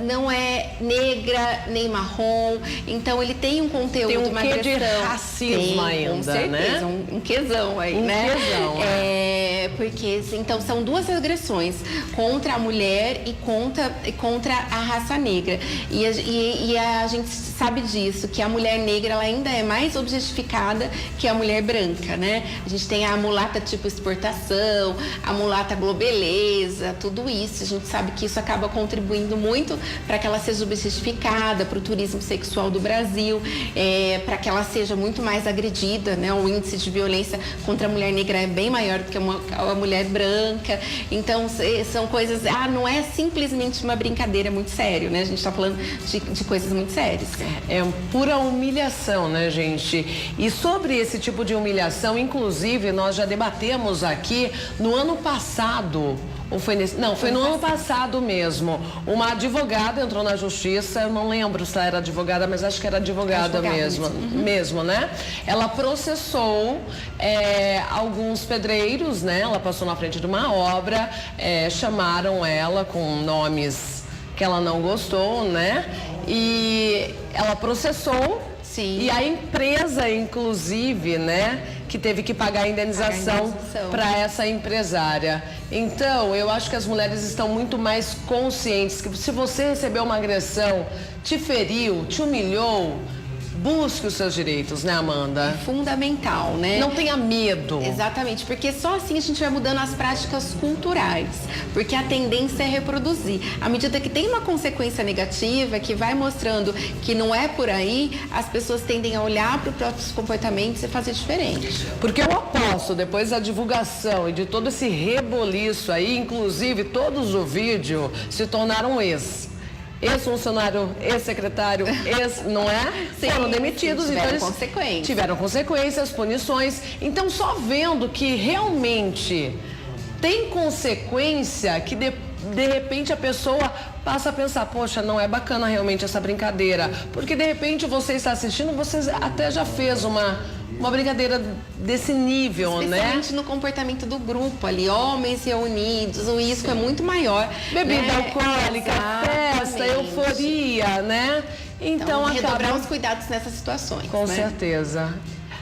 não é negra nem marrom, então ele tem um conteúdo, tem uma questão de racismo ainda, com certeza, né? Um quezão aí, né? Porque, então, são duas agressões, contra a mulher e contra a raça negra. E a gente sabe disso, que a mulher negra ela ainda é mais objetificada que a mulher branca, né? A gente tem a mulata tipo exportação, a mulata globeleza, tudo isso. A gente sabe que isso acaba contribuindo muito para que ela seja objetificada, para o turismo sexual do Brasil, para que ela seja muito mais agredida, né? O índice de violência contra a mulher negra é bem maior do que a mulher branca. Então, são coisas... não é simplesmente uma brincadeira, é muito sério, né? A gente está falando de coisas muito sérias. É pura humilhação, né, gente? E sobre esse tipo de humilhação, inclusive, nós já debatemos aqui no ano passado... Ou foi nesse... Não, foi no ano passado mesmo. Uma advogada entrou na justiça, eu não lembro se ela era advogada, mas acho que era advogada mesmo, mesmo, né? Ela processou alguns pedreiros, né? Ela passou na frente de uma obra, chamaram ela com nomes que ela não gostou, né? E ela processou. Sim. E a empresa, inclusive, né, que teve que pagar a indenização para essa empresária. Então, eu acho que as mulheres estão muito mais conscientes que se você recebeu uma agressão, te feriu, te humilhou, busque os seus direitos, né, Amanda? É fundamental, né? Não tenha medo. Exatamente, porque só assim a gente vai mudando as práticas culturais, porque a tendência é reproduzir. À medida que tem uma consequência negativa, que vai mostrando que não é por aí, as pessoas tendem a olhar para os próprios comportamentos e fazer diferente. Porque eu aposto, depois da divulgação e de todo esse reboliço aí, inclusive todos os vídeos se tornaram ex-funcionário, ex-secretário, não é? Sim, foram demitidos. sim, tiveram então consequências. Tiveram consequências, punições. Então, só vendo que realmente tem consequência, que de repente a pessoa passa a pensar, poxa, não é bacana realmente essa brincadeira. Porque de repente você está assistindo, você até já fez uma brincadeira desse nível, especialmente no comportamento do grupo ali, homens reunidos, o risco é muito maior. Bebida alcoólica, festa, euforia, né? Então redobrar os cuidados nessas situações. Com certeza.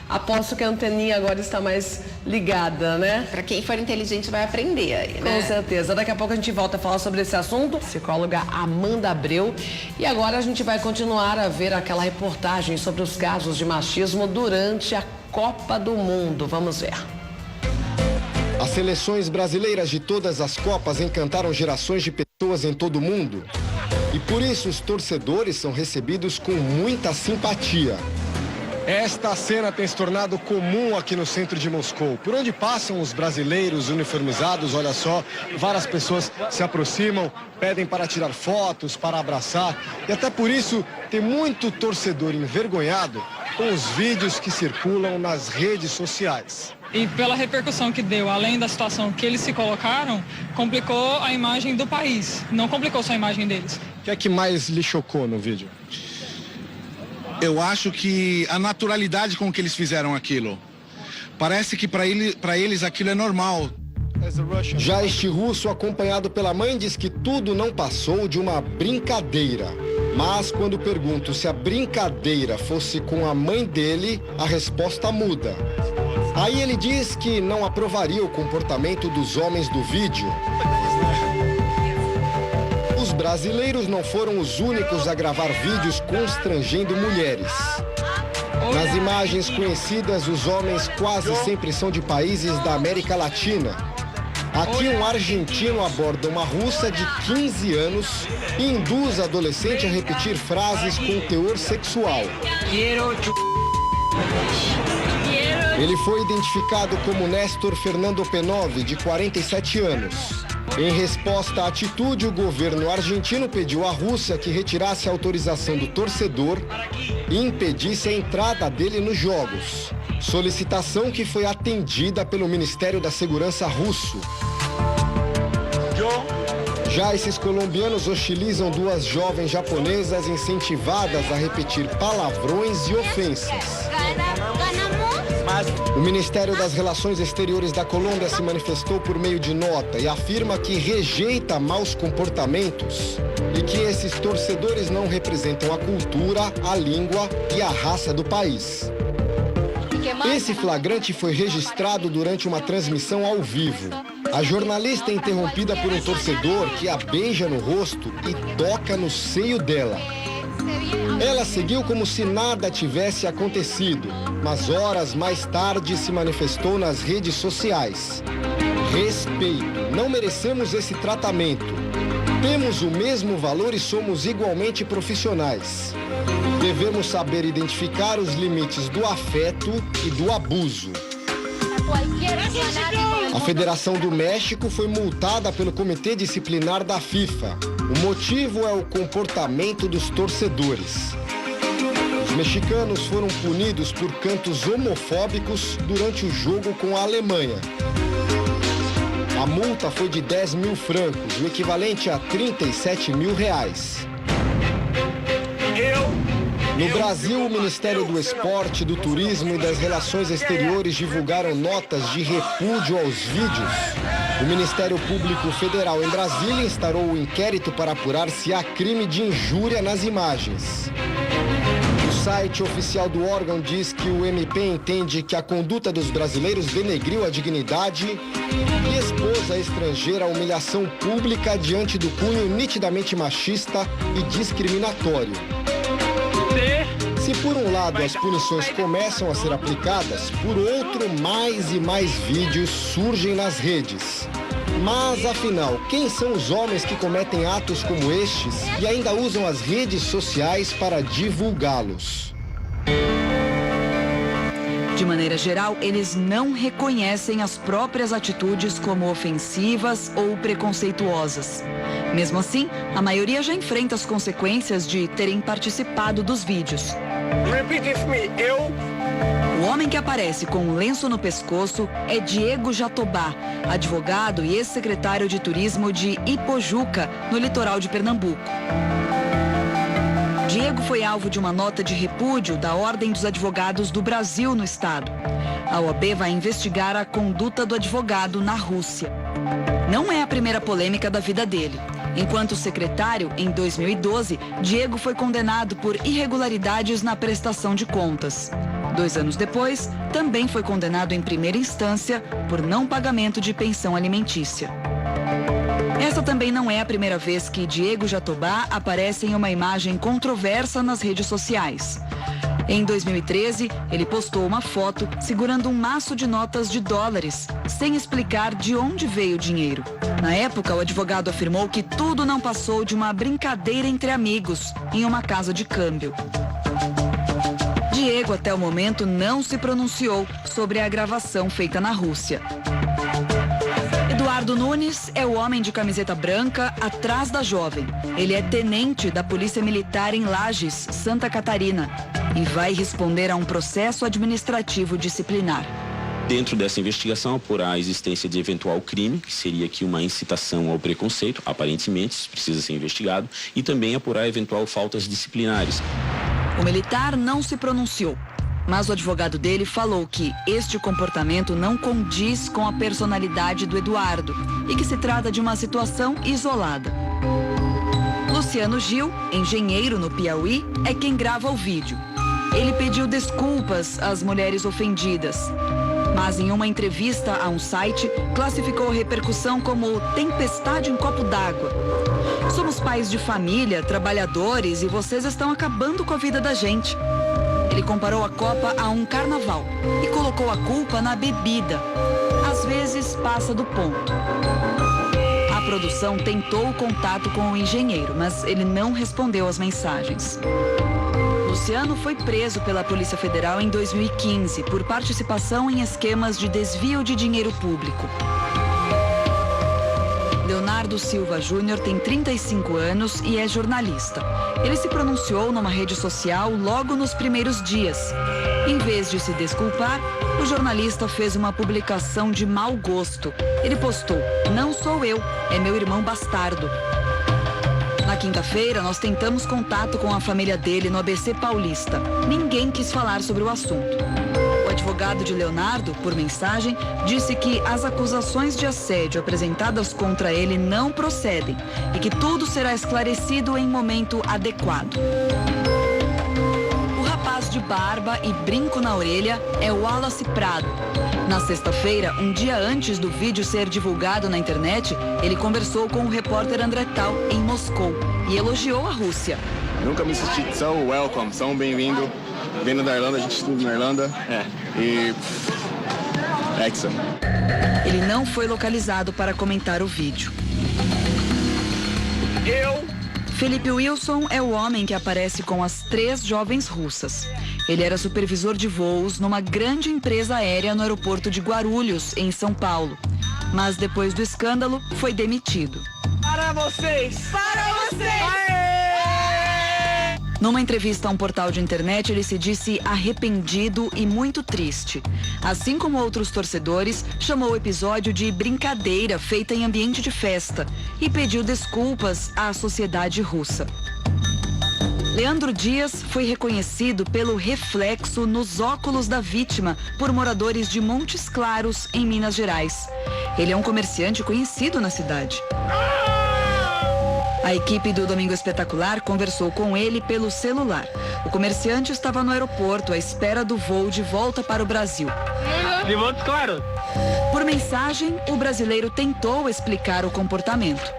Aposto que a anteninha agora está mais ligada, né? Para quem for inteligente vai aprender aí, né? Com certeza. Daqui a pouco a gente volta a falar sobre esse assunto. Psicóloga Amanda Abreu. E agora a gente vai continuar a ver aquela reportagem sobre os casos de machismo durante a Copa do Mundo. Vamos ver. As seleções brasileiras de todas as Copas encantaram gerações de pessoas em todo o mundo. E por isso os torcedores são recebidos com muita simpatia. Esta cena tem se tornado comum aqui no centro de Moscou. Por onde passam os brasileiros uniformizados, olha só, várias pessoas se aproximam, pedem para tirar fotos, para abraçar. E até por isso tem muito torcedor envergonhado com os vídeos que circulam nas redes sociais. E pela repercussão que deu, além da situação que eles se colocaram, complicou a imagem do país, não complicou só a imagem deles. O que é que mais lhe chocou no vídeo? Eu acho que a naturalidade com que eles fizeram aquilo. Parece que para eles aquilo é normal. Já este russo, acompanhado pela mãe, diz que tudo não passou de uma brincadeira. Mas quando pergunto se a brincadeira fosse com a mãe dele, a resposta muda. Aí ele diz que não aprovaria o comportamento dos homens do vídeo. Os brasileiros não foram os únicos a gravar vídeos constrangendo mulheres. Nas imagens conhecidas, os homens quase sempre são de países da América Latina. Aqui um argentino aborda uma russa de 15 anos e induz a adolescente a repetir frases com teor sexual. Ele foi identificado como Néstor Fernando Penov, de 47 anos. Em resposta à atitude, o governo argentino pediu à Rússia que retirasse a autorização do torcedor e impedisse a entrada dele nos jogos. Solicitação que foi atendida pelo Ministério da Segurança russo. Já esses colombianos hostilizam duas jovens japonesas incentivadas a repetir palavrões e ofensas. O Ministério das Relações Exteriores da Colômbia se manifestou por meio de nota e afirma que rejeita maus comportamentos e que esses torcedores não representam a cultura, a língua e a raça do país. Esse flagrante foi registrado durante uma transmissão ao vivo. A jornalista é interrompida por um torcedor que a beija no rosto e toca no seio dela. Ela seguiu como se nada tivesse acontecido, mas horas mais tarde se manifestou nas redes sociais. Respeito, não merecemos esse tratamento. Temos o mesmo valor e somos igualmente profissionais. Devemos saber identificar os limites do afeto e do abuso. A Federação do México foi multada pelo Comitê Disciplinar da FIFA. O motivo é o comportamento dos torcedores. Os mexicanos foram punidos por cantos homofóbicos durante o jogo com a Alemanha. A multa foi de 10 mil francos, o equivalente a 37 mil reais. No Brasil, o Ministério do Esporte, do Turismo e das Relações Exteriores divulgaram notas de repúdio aos vídeos. O Ministério Público Federal em Brasília instaurou um inquérito para apurar se há crime de injúria nas imagens. O site oficial do órgão diz que o MP entende que a conduta dos brasileiros denegriu a dignidade e expôs a estrangeira à humilhação pública diante do cunho nitidamente machista e discriminatório. Se por um lado as punições começam a ser aplicadas, por outro, mais e mais vídeos surgem nas redes. Mas, afinal, quem são os homens que cometem atos como estes e ainda usam as redes sociais para divulgá-los? De maneira geral, eles não reconhecem as próprias atitudes como ofensivas ou preconceituosas. Mesmo assim, a maioria já enfrenta as consequências de terem participado dos vídeos. Repeat with me. O homem que aparece com um lenço no pescoço é Diego Jatobá, advogado e ex-secretário de turismo de Ipojuca, no litoral de Pernambuco. Diego foi alvo de uma nota de repúdio da Ordem dos Advogados do Brasil no estado. A OAB vai investigar a conduta do advogado na Rússia. Não é a primeira polêmica da vida dele. Enquanto secretário, em 2012, Diego foi condenado por irregularidades na prestação de contas. 2 anos depois, também foi condenado em primeira instância por não pagamento de pensão alimentícia. Essa também não é a primeira vez que Diego Jatobá aparece em uma imagem controversa nas redes sociais. Em 2013, ele postou uma foto segurando um maço de notas de dólares, sem explicar de onde veio o dinheiro. Na época, o advogado afirmou que tudo não passou de uma brincadeira entre amigos, em uma casa de câmbio. Diego, até o momento, não se pronunciou sobre a gravação feita na Rússia. Eduardo Nunes é o homem de camiseta branca atrás da jovem. Ele é tenente da Polícia Militar em Lages, Santa Catarina, e vai responder a um processo administrativo disciplinar. Dentro dessa investigação, apurar a existência de eventual crime, que seria aqui uma incitação ao preconceito, aparentemente, isso precisa ser investigado, e também apurar eventual faltas disciplinares. O militar não se pronunciou, mas o advogado dele falou que este comportamento não condiz com a personalidade do Eduardo e que se trata de uma situação isolada. Luciano Gil, engenheiro no Piauí, é quem grava o vídeo. Ele pediu desculpas às mulheres ofendidas, mas em uma entrevista a um site, classificou a repercussão como tempestade em copo d'água. Somos pais de família, trabalhadores e vocês estão acabando com a vida da gente. Ele comparou a Copa a um carnaval e colocou a culpa na bebida. Às vezes passa do ponto. A produção tentou o contato com o engenheiro, mas ele não respondeu às mensagens. Luciano foi preso pela Polícia Federal em 2015 por participação em esquemas de desvio de dinheiro público. Leonardo Silva Júnior tem 35 anos e é jornalista. Ele se pronunciou numa rede social logo nos primeiros dias. Em vez de se desculpar, o jornalista fez uma publicação de mau gosto. Ele postou: "Não sou eu, é meu irmão bastardo." Na quinta-feira, nós tentamos contato com a família dele no ABC Paulista. Ninguém quis falar sobre o assunto. O advogado de Leonardo, por mensagem, disse que as acusações de assédio apresentadas contra ele não procedem e que tudo será esclarecido em momento adequado. O rapaz de barba e brinco na orelha é o Wallace Prado. Na sexta-feira, um dia antes do vídeo ser divulgado na internet, ele conversou com o repórter André Tal em Moscou e elogiou a Rússia. Nunca me senti tão welcome, tão bem-vindo. Vindo da Irlanda, a gente estuda na Irlanda. E... Excellent. Ele não foi localizado para comentar o vídeo. Felipe Wilson é o homem que aparece com as 3 jovens russas. Ele era supervisor de voos numa grande empresa aérea no aeroporto de Guarulhos, em São Paulo. Mas depois do escândalo, foi demitido. Para vocês! Para vocês! Numa entrevista a um portal de internet, ele se disse arrependido e muito triste. Assim como outros torcedores, chamou o episódio de brincadeira feita em ambiente de festa e pediu desculpas à sociedade russa. Leandro Dias foi reconhecido pelo reflexo nos óculos da vítima por moradores de Montes Claros, em Minas Gerais. Ele é um comerciante conhecido na cidade. A equipe do Domingo Espetacular conversou com ele pelo celular. O comerciante estava no aeroporto à espera do voo de volta para o Brasil. De Montes Claros. Por mensagem, o brasileiro tentou explicar o comportamento.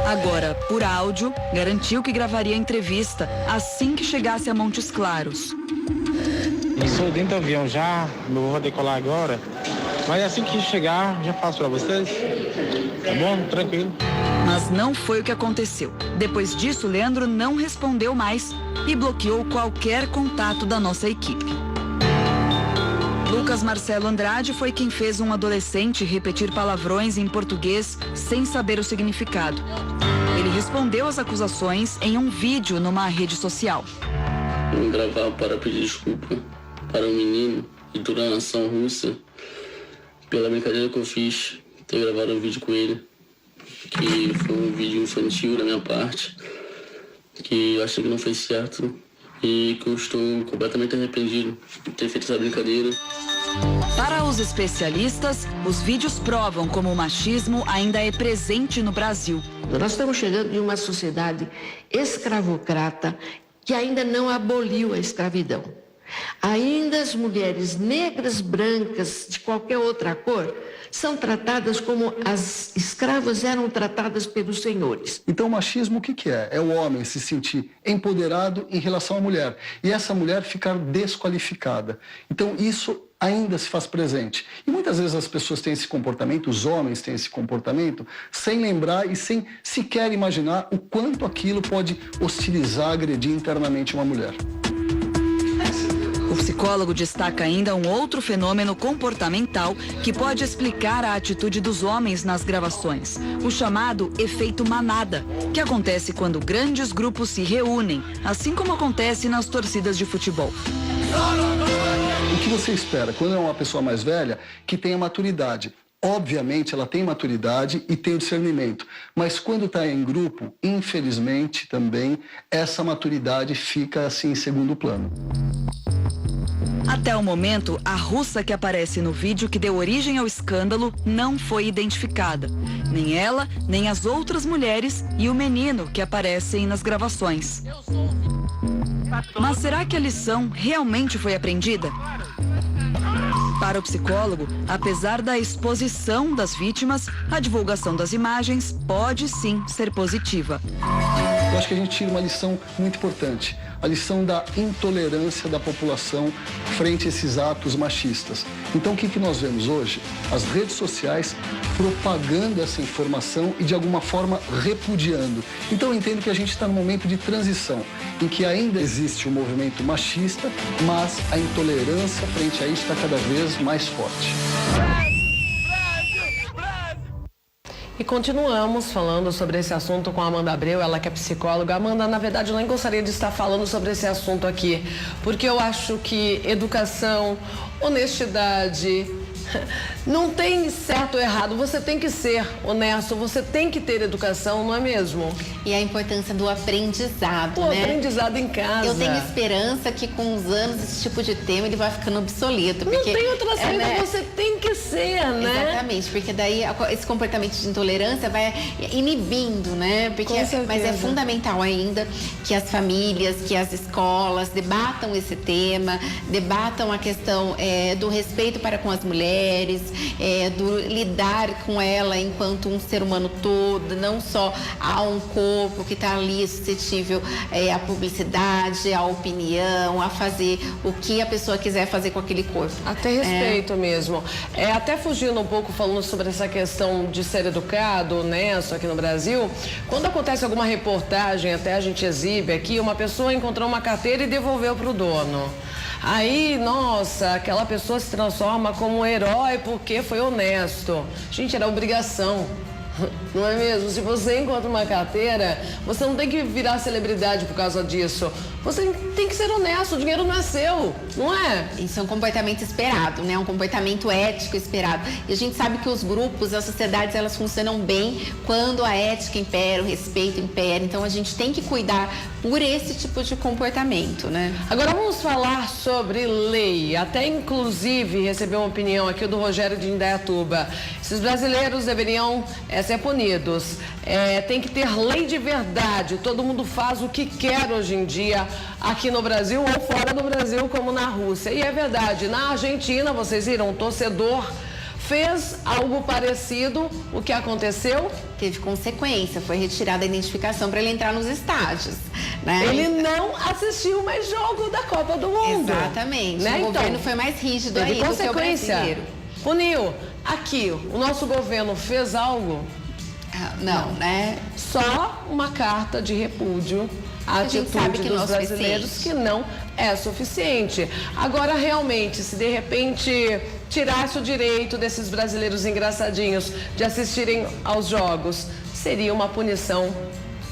Agora, por áudio, garantiu que gravaria a entrevista assim que chegasse a Montes Claros. Estou dentro do avião já, não vou decolar agora, mas assim que chegar, já passo para vocês. Tá bom? Tranquilo. Mas não foi o que aconteceu. Depois disso, Leandro não respondeu mais e bloqueou qualquer contato da nossa equipe. Lucas Marcelo Andrade foi quem fez um adolescente repetir palavrões em português sem saber o significado. Ele respondeu às acusações em um vídeo numa rede social. Vou gravar para pedir desculpa para um menino de toda a nação russa pela brincadeira que eu fiz, ter gravado um vídeo com ele, que foi um vídeo infantil da minha parte, que eu achei que não foi certo e que eu estou completamente arrependido de ter feito essa brincadeira. Para os especialistas, os vídeos provam como o machismo ainda é presente no Brasil. Nós estamos chegando de uma sociedade escravocrata que ainda não aboliu a escravidão. Ainda as mulheres negras, brancas, de qualquer outra cor, são tratadas como as escravas eram tratadas pelos senhores. Então o machismo o que é? É o homem se sentir empoderado em relação à mulher e essa mulher ficar desqualificada. Então isso ainda se faz presente. E muitas vezes as pessoas têm esse comportamento, os homens têm esse comportamento, sem lembrar e sem sequer imaginar o quanto aquilo pode hostilizar, agredir internamente uma mulher. O psicólogo destaca ainda um outro fenômeno comportamental que pode explicar a atitude dos homens nas gravações, o chamado efeito manada, que acontece quando grandes grupos se reúnem, assim como acontece nas torcidas de futebol. O que você espera quando é uma pessoa mais velha que tenha maturidade? Obviamente ela tem maturidade e tem o discernimento, mas quando está em grupo, infelizmente também essa maturidade fica assim em segundo plano. Até o momento, a russa que aparece no vídeo que deu origem ao escândalo não foi identificada. Nem ela, nem as outras mulheres e o menino que aparecem nas gravações. Mas será que a lição realmente foi aprendida? Para o psicólogo, apesar da exposição das vítimas, a divulgação das imagens pode sim ser positiva. Eu acho que a gente tira uma lição muito importante. A lição da intolerância da população frente a esses atos machistas. Então, o que nós vemos hoje? As redes sociais propagando essa informação e, de alguma forma, repudiando. Então, eu entendo que a gente está num momento de transição, em que ainda existe um movimento machista, mas a intolerância frente a isso está cada vez mais forte. E continuamos falando sobre esse assunto com a Amanda Abreu, ela que é psicóloga. Amanda, na verdade, eu nem gostaria de estar falando sobre esse assunto aqui, porque eu acho que educação, honestidade, não tem certo ou errado, você tem que ser honesto, você tem que ter educação, não é mesmo? E a importância do aprendizado, o né? aprendizado em casa. Eu tenho esperança que com os anos esse tipo de tema ele vai ficando obsoleto. Porque, não tem outra saída, né? Você tem que ser, né? Exatamente, porque daí esse comportamento de intolerância vai inibindo, né? Porque, mas é fundamental ainda que as famílias, que as escolas debatam esse tema, debatam a questão do respeito para com as mulheres, mulheres, do lidar com ela enquanto um ser humano todo, não só a um corpo que está ali suscetível à publicidade, à opinião, a fazer o que a pessoa quiser fazer com aquele corpo. Até respeito mesmo. Até fugindo um pouco, falando sobre essa questão de ser educado, honesto aqui no Brasil, quando acontece alguma reportagem, até a gente exibe aqui, uma pessoa encontrou uma carteira e devolveu para o dono. Aí, nossa, aquela pessoa se transforma como um herói porque foi honesto. Gente, era obrigação. Não é mesmo? Se você encontra uma carteira, você não tem que virar celebridade por causa disso. Você tem que ser honesto, o dinheiro não é seu, não é? Isso é um comportamento esperado, né? Um comportamento ético esperado. E a gente sabe que os grupos, as sociedades, elas funcionam bem quando a ética impera, o respeito impera. Então a gente tem que cuidar por esse tipo de comportamento, né? Agora vamos falar sobre lei. Até inclusive recebi uma opinião aqui do Rogério de Indaiatuba. Esses brasileiros deveriam ser punidos. Tem que ter lei de verdade. Todo mundo faz o que quer hoje em dia aqui no Brasil ou fora do Brasil, como na Rússia. E é verdade, na Argentina, vocês viram, um torcedor fez algo parecido. O que aconteceu? Teve consequência, foi retirada a identificação para ele entrar nos estádios, né? Ele não assistiu mais jogo da Copa do Mundo. Exatamente, né? O governo foi mais rígido aí do que o brasileiro. Puniu. Aqui, o nosso governo fez algo? Não, né? Só uma carta de repúdio à atitude dos brasileiros, que não é suficiente. Agora, realmente, se de repente tirasse o direito desses brasileiros engraçadinhos de assistirem aos jogos, seria uma punição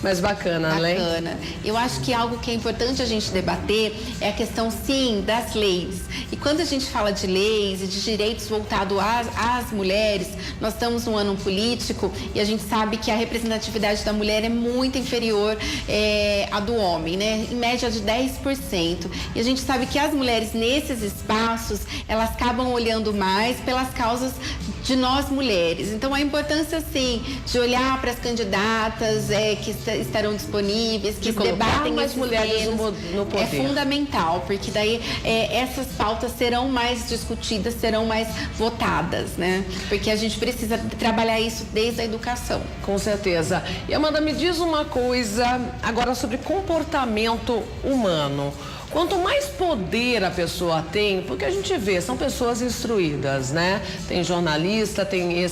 mais bacana, né? Bacana. Eu acho que algo que é importante a gente debater é a questão, sim, das leis. E quando a gente fala de leis e de direitos voltados às mulheres, nós estamos num ano político e a gente sabe que a representatividade da mulher é muito inferior à do homem, né? Em média de 10%. E a gente sabe que as mulheres nesses espaços, elas acabam olhando mais pelas causas de nós mulheres. Então, a importância, sim, de olhar para as candidatas que estarão disponíveis, que debatem mais mulheres no poder. É fundamental, porque daí essas pautas serão mais discutidas, serão mais votadas, né? Porque a gente precisa trabalhar isso desde a educação. Com certeza. E Amanda, me diz uma coisa agora sobre comportamento humano. Quanto mais poder a pessoa tem, porque a gente vê, são pessoas instruídas, né? Tem jornalista, tem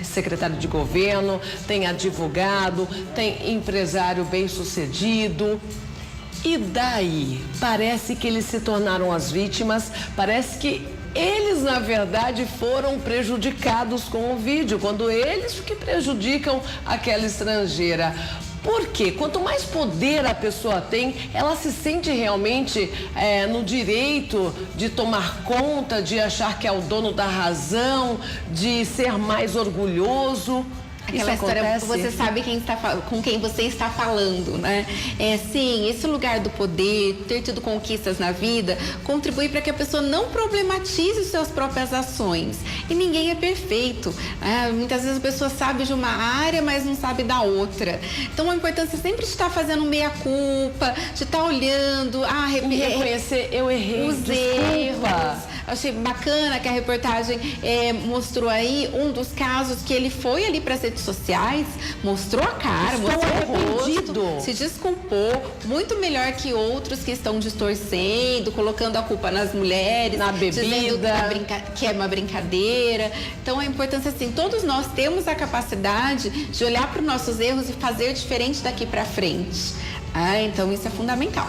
secretário de governo, tem advogado, tem empresário bem-sucedido. E daí? Parece que eles se tornaram as vítimas, parece que eles, na verdade, foram prejudicados com o vídeo, quando eles que prejudicam aquela estrangeira. Porque quanto mais poder a pessoa tem, ela se sente realmente no direito de tomar conta, de achar que é o dono da razão, de ser mais orgulhoso. Aquela história, você sabe com quem você está falando, né? Sim, esse lugar do poder, ter tido conquistas na vida, contribui para que a pessoa não problematize suas próprias ações. E ninguém é perfeito. Muitas vezes a pessoa sabe de uma área, mas não sabe da outra. Então, a importância sempre de estar fazendo meia-culpa, de estar olhando, reconhecer, eu errei, os erros. Achei bacana que a reportagem mostrou aí um dos casos que ele foi ali para as redes sociais, mostrou a cara, mostrou o rosto, se desculpou, muito melhor que outros que estão distorcendo, colocando a culpa nas mulheres, na bebida, dizendo que é uma brincadeira. Então, a importância, assim, todos nós temos a capacidade de olhar para os nossos erros e fazer diferente daqui para frente. Então isso é fundamental.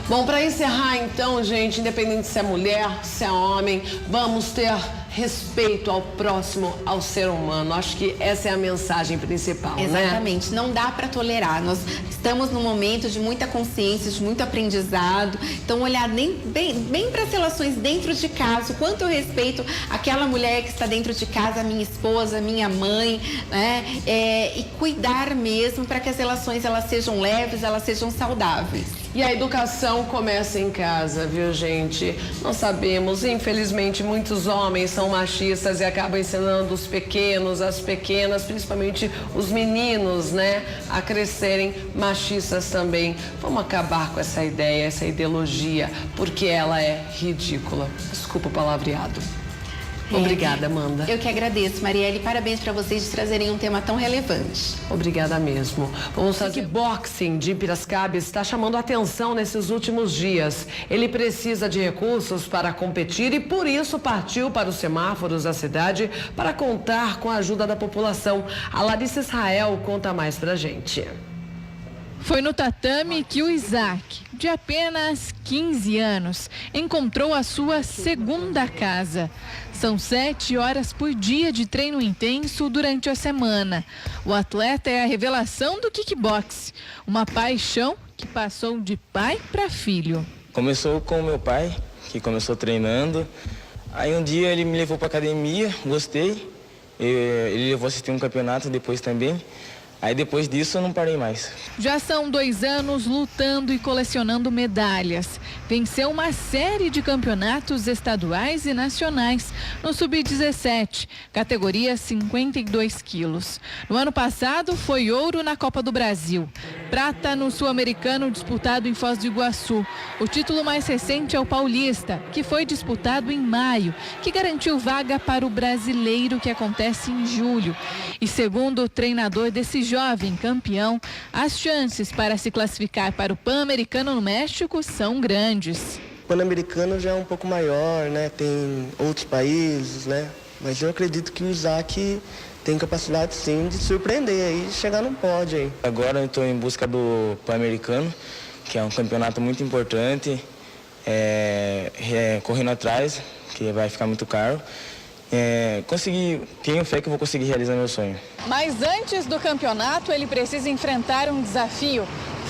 Bom, para encerrar então, gente, independente se é mulher, se é homem, vamos ter respeito ao próximo, ao ser humano. Acho que essa é a mensagem principal, né? Exatamente, não dá para tolerar. Nós estamos num momento de muita consciência, de muito aprendizado. Então, olhar bem para as relações dentro de casa, o quanto eu respeito aquela mulher que está dentro de casa, a minha esposa, a minha mãe, né? E cuidar mesmo para que as relações elas sejam leves, elas sejam saudáveis. E a educação começa em casa, viu, gente? Nós sabemos, infelizmente, muitos homens são machistas e acabam ensinando os pequenos, as pequenas, principalmente os meninos, né, a crescerem machistas também. Vamos acabar com essa ideia, essa ideologia, porque ela é ridícula. Desculpa o palavreado. Obrigada, Amanda. Eu que agradeço, Marielle. Parabéns para vocês de trazerem um tema tão relevante. Obrigada mesmo. O kickboxing de Piracicaba está chamando a atenção nesses últimos dias. Ele precisa de recursos para competir e por isso partiu para os semáforos da cidade para contar com a ajuda da população. A Larissa Israel conta mais pra gente. Foi no tatame que o Isaac, de apenas 15 anos, encontrou a sua segunda casa. São 7 horas por dia de treino intenso durante a semana. O atleta é a revelação do kickbox, uma paixão que passou de pai para filho. Começou com o meu pai, que começou treinando. Aí um dia ele me levou para academia, gostei. Ele levou a assistir um campeonato depois também. Aí depois disso eu não parei mais. Já são 2 anos lutando e colecionando medalhas. Venceu uma série de campeonatos estaduais e nacionais no Sub-17, categoria 52 quilos. No ano passado foi ouro na Copa do Brasil, prata no Sul-Americano disputado em Foz do Iguaçu. O título mais recente é o Paulista, que foi disputado em maio, que garantiu vaga para o Brasileiro, que acontece em julho. E segundo o treinador desse jovem campeão, as chances para se classificar para o Pan-Americano no México são grandes. O Pan-Americano já é um pouco maior, né? Tem outros países, né? Mas eu acredito que o Isaac tem capacidade sim de surpreender aí, de chegar no pódio aí. Agora eu estou em busca do Pan-Americano, que é um campeonato muito importante, correndo atrás, que vai ficar muito caro. Tenho fé que eu vou conseguir realizar meu sonho. Mas antes do campeonato, ele precisa enfrentar um desafio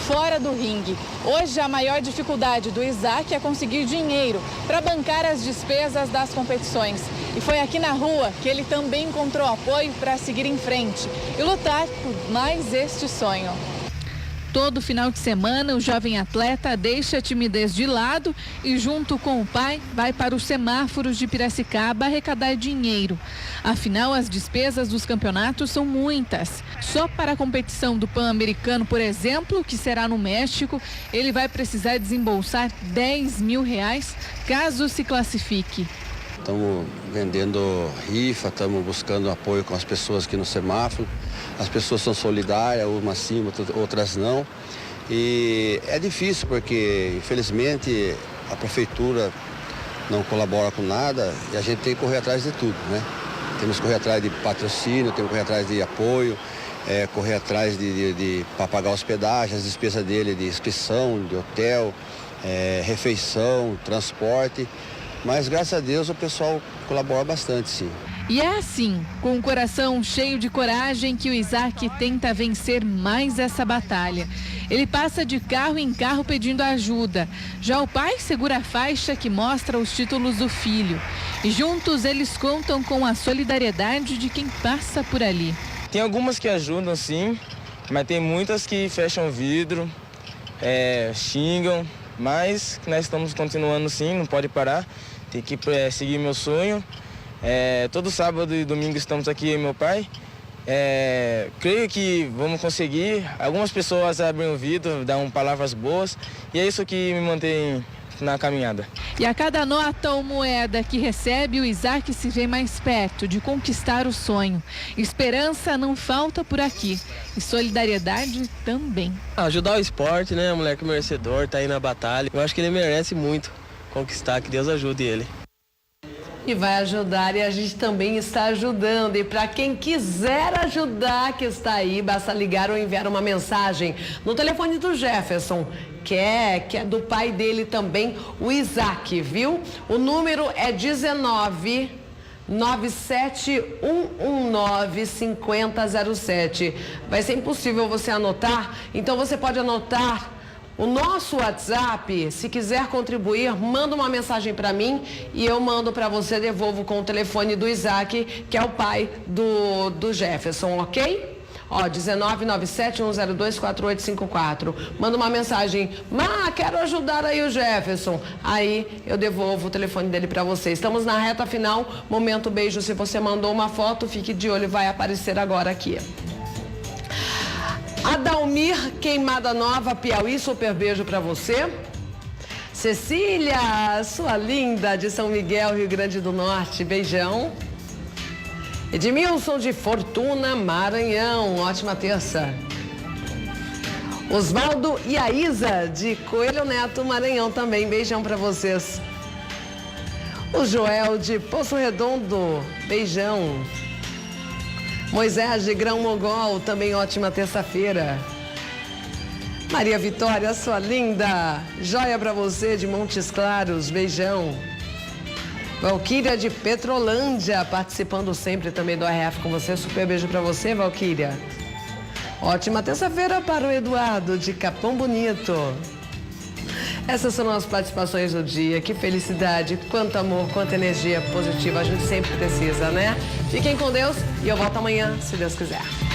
fora do ringue. Hoje, a maior dificuldade do Isaac é conseguir dinheiro para bancar as despesas das competições. E foi aqui na rua que ele também encontrou apoio para seguir em frente e lutar por mais este sonho. Todo final de semana, o jovem atleta deixa a timidez de lado e, junto com o pai, vai para os semáforos de Piracicaba arrecadar dinheiro. Afinal, as despesas dos campeonatos são muitas. Só para a competição do Pan-Americano, por exemplo, que será no México, ele vai precisar desembolsar R$10 mil caso se classifique. Estamos vendendo rifa, estamos buscando apoio com as pessoas aqui no semáforo. As pessoas são solidárias, umas sim, outras não. E é difícil porque, infelizmente, a prefeitura não colabora com nada e a gente tem que correr atrás de tudo, né? Temos que correr atrás de patrocínio, temos que correr atrás de apoio, correr atrás para pagar hospedagem, as despesas dele de inscrição, de hotel, refeição, transporte. Mas, graças a Deus, o pessoal colabora bastante, sim. E é assim, com o coração cheio de coragem, que o Isaac tenta vencer mais essa batalha. Ele passa de carro em carro pedindo ajuda. Já o pai segura a faixa que mostra os títulos do filho. E juntos eles contam com a solidariedade de quem passa por ali. Tem algumas que ajudam, sim, mas tem muitas que fecham o vidro, xingam. Mas nós estamos continuando sim, não pode parar, tem que seguir meu sonho. Todo sábado e domingo estamos aqui, eu e meu pai. Creio que vamos conseguir. Algumas pessoas abrem o vidro, dão palavras boas e é isso que me mantém na caminhada. E a cada nota ou moeda que recebe, o Isaac se vê mais perto de conquistar o sonho. Esperança não falta por aqui e solidariedade também. Ajudar o esporte, né? Moleque merecedor, tá aí na batalha. Eu acho que ele merece muito conquistar, que Deus ajude ele. E vai ajudar e a gente também está ajudando. E para quem quiser ajudar, que está aí, basta ligar ou enviar uma mensagem no telefone do Jefferson, que é do pai dele também, o Isaac, viu? O número é 19-97-119-5007. Vai ser impossível você anotar, então você pode anotar o nosso WhatsApp. Se quiser contribuir, manda uma mensagem para mim e eu mando para você, devolvo com o telefone do Isaac, que é o pai do Jefferson, ok? Ó, 1997-102-4854. Manda uma mensagem, quero ajudar aí o Jefferson. Aí eu devolvo o telefone dele para você. Estamos na reta final, momento beijo. Se você mandou uma foto, fique de olho, vai aparecer agora aqui. Adalmir, Queimada Nova, Piauí, super beijo pra você. Cecília, sua linda, de São Miguel, Rio Grande do Norte, beijão. Edmilson de Fortuna, Maranhão, ótima terça. Osvaldo e a Isa de Coelho Neto, Maranhão também, beijão pra vocês. O Joel de Poço Redondo, beijão. Moisés de Grão Mogol, também ótima terça-feira. Maria Vitória, sua linda, joia pra você de Montes Claros, beijão. Valquíria de Petrolândia, participando sempre também do RF com você. Super beijo pra você, Valquíria. Ótima terça-feira para o Eduardo de Capão Bonito. Essas são as participações do dia. Que felicidade, quanto amor, quanta energia positiva a gente sempre precisa, né? Fiquem com Deus e eu volto amanhã, se Deus quiser.